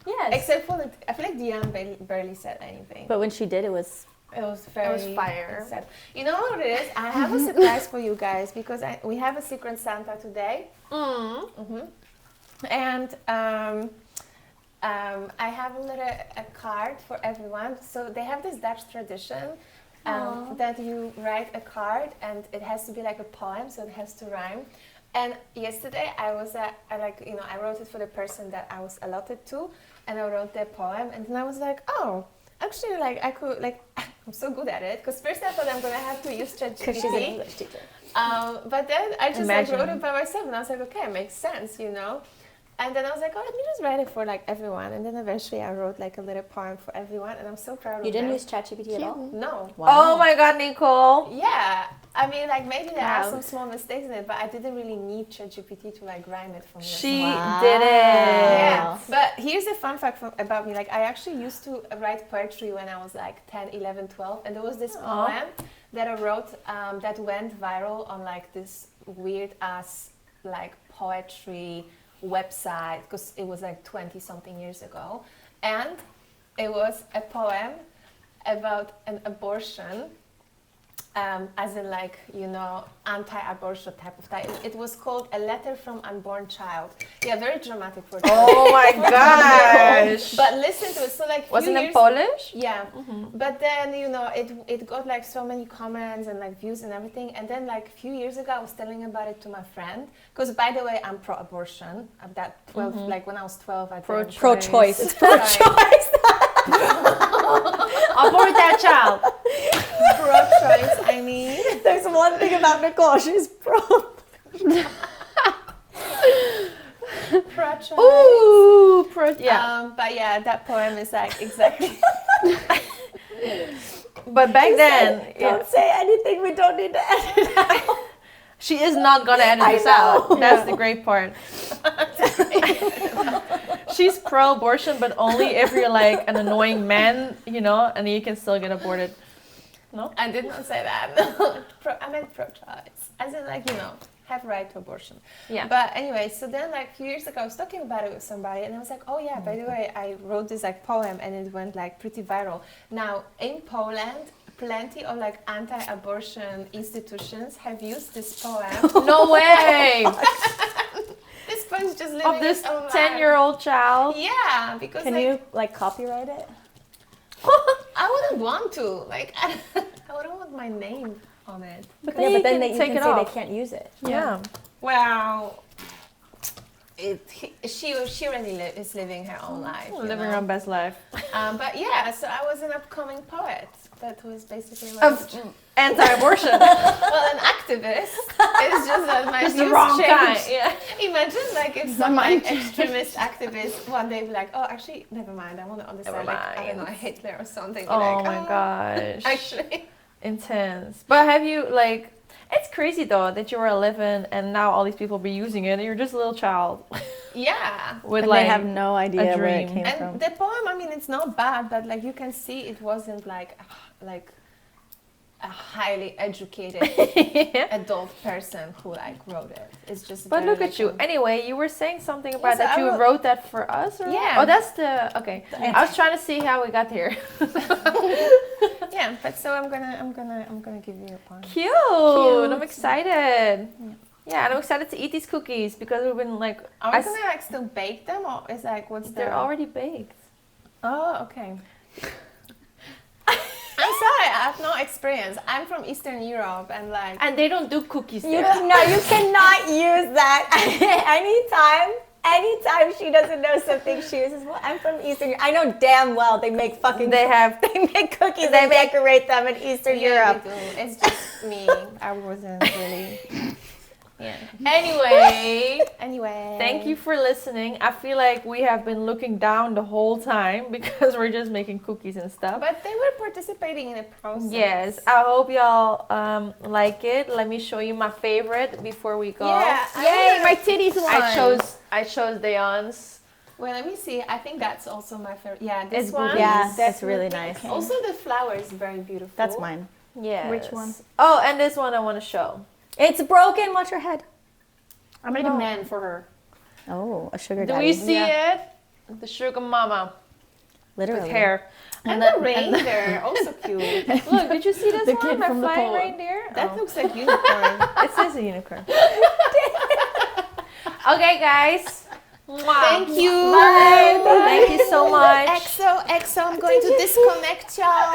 Yes. Except for I feel like Diane barely said anything. But when she did, it was very fire. sad. You know what it is? I have a surprise for you guys because we have a Secret Santa today. And I have a card for everyone. So they have this Dutch tradition that you write a card and it has to be like a poem, so it has to rhyme. And yesterday I was I wrote it for the person that I was allotted to, and I wrote their poem, and then I was like, oh, actually, like I could, like I'm so good at it. Because first I thought I'm gonna have to use ChatGPT. because she's an English teacher. But then I just like, wrote it by myself, and I was like, okay, it makes sense, you know. And then I was like, oh, let me just write it for like everyone. And then eventually I wrote like a little poem for everyone, and I'm so proud of You didn't them. use ChatGPT at all? No. Wow. Oh my God, Nicole. Yeah. I mean, like maybe there are Wow. some small mistakes in it, but I didn't really need ChatGPT to like rhyme it for me. She Wow. did it. Yeah, but here's a fun fact about me. Like, I actually used to write poetry when I was like 10, 11, 12. And there was this poem that I wrote that went viral on like this weird ass like poetry website because it was like 20 something years ago. And it was a poem about an abortion. As in like, you know, anti-abortion type of thing. It was called A Letter from Unborn Child. Yeah, very dramatic for Oh my gosh. But listen to it. So like Wasn't it Polish? Yeah. But then, you know, it got like so many comments and like views and everything. And then like a few years ago, I was telling about it to my friend. Because by the way, I'm pro-abortion. At that 12, like when I was 12, I didn't Pro-choice. It's Sorry. pro-choice. Abort that child. Pro-choice, I mean. There's one thing about Nicole. She's pro. Pro-choice. Ooh, yeah. But yeah, that poem is like exactly. But back then, Don't say anything we don't need to edit out. she is not gonna edit this know. out. That's the great part. She's pro-abortion, but only if you're like an annoying man, you know, and you can still get aborted. No? I did not say that. I meant pro-choice. As in like, you know, have right to abortion. Yeah. But anyway, so then like a few years ago I was talking about it with somebody and I was like, oh yeah, by the way, I wrote this like poem and it went like pretty viral. Now in Poland, plenty of like anti-abortion institutions have used this poem. No way! This poem's just living Of this its own life. 10-year-old child. Yeah, because Can like, you like copyright it? I wouldn't want to. Like, I wouldn't want my name on it. But Yeah, but then you you take can it say off. they can't use it. Yeah. Well, she already is living her own life. you Living know? her best life. But yeah, so I was an upcoming poet. That was basically my Anti-abortion. well, an activist. It's just that my Just the views wrong changed. kind. Yeah. Imagine like if some like extremist activist one day be like, oh, actually, never mind. I want to understand like I don't know Hitler or something. Be Oh like, my gosh. Actually, Intense. But have you like? It's crazy though that you were 11 and now all these people be using it and you're just a little child. yeah. With And like they have no idea where it dream. came And from. the poem, I mean, it's not bad, but like you can see, it wasn't like a highly educated adult person who like wrote it. It's just. But very, look like, at you. Anyway, you were saying something about so that I you wrote- wrote that for us, or Yeah. Oh, that's the okay. I was trying to see how we got here. Yeah, but so I'm gonna give you a poem. Cute. I'm excited. Yeah, and I'm excited to eat these cookies because we've been like. Are we gonna like still bake them, or is like what's They're already baked. Oh, okay. I'm sorry, I have no experience. I'm from Eastern Europe, and like. And they don't do cookies You there. you cannot use that anytime she doesn't know something. She uses, well, I'm from Eastern. I know damn well they make fucking. They make cookies. They decorate them in Eastern Yeah, Europe. they do. It's just me. I wasn't really. Yeah. Anyway, thank you for listening. I feel like we have been looking down the whole time because we're just making cookies and stuff. But they were participating in the process. Yes, I hope y'all like it. Let me show you my favorite before we go. Yeah. Yay, my titties one. I chose Dion's. Well, let me see. I think that's also my favorite. Yeah, this one. Yeah, that's really nice. Okay. Also, the flower is very beautiful. That's mine. Yes. Which one? Oh, and this one I want to show. It's broken. Watch your head. I made a man for her. Oh, a sugar Do daddy. we see it? The sugar mama Literally. with hair. And the reindeer, also cute. Look, did you see this The one? kid My from the flying pole. reindeer? That looks like unicorn. It says a unicorn. Okay, guys. Mwah. Thank you. Bye. Thank you so much. XO, I'm going to disconnect y'all.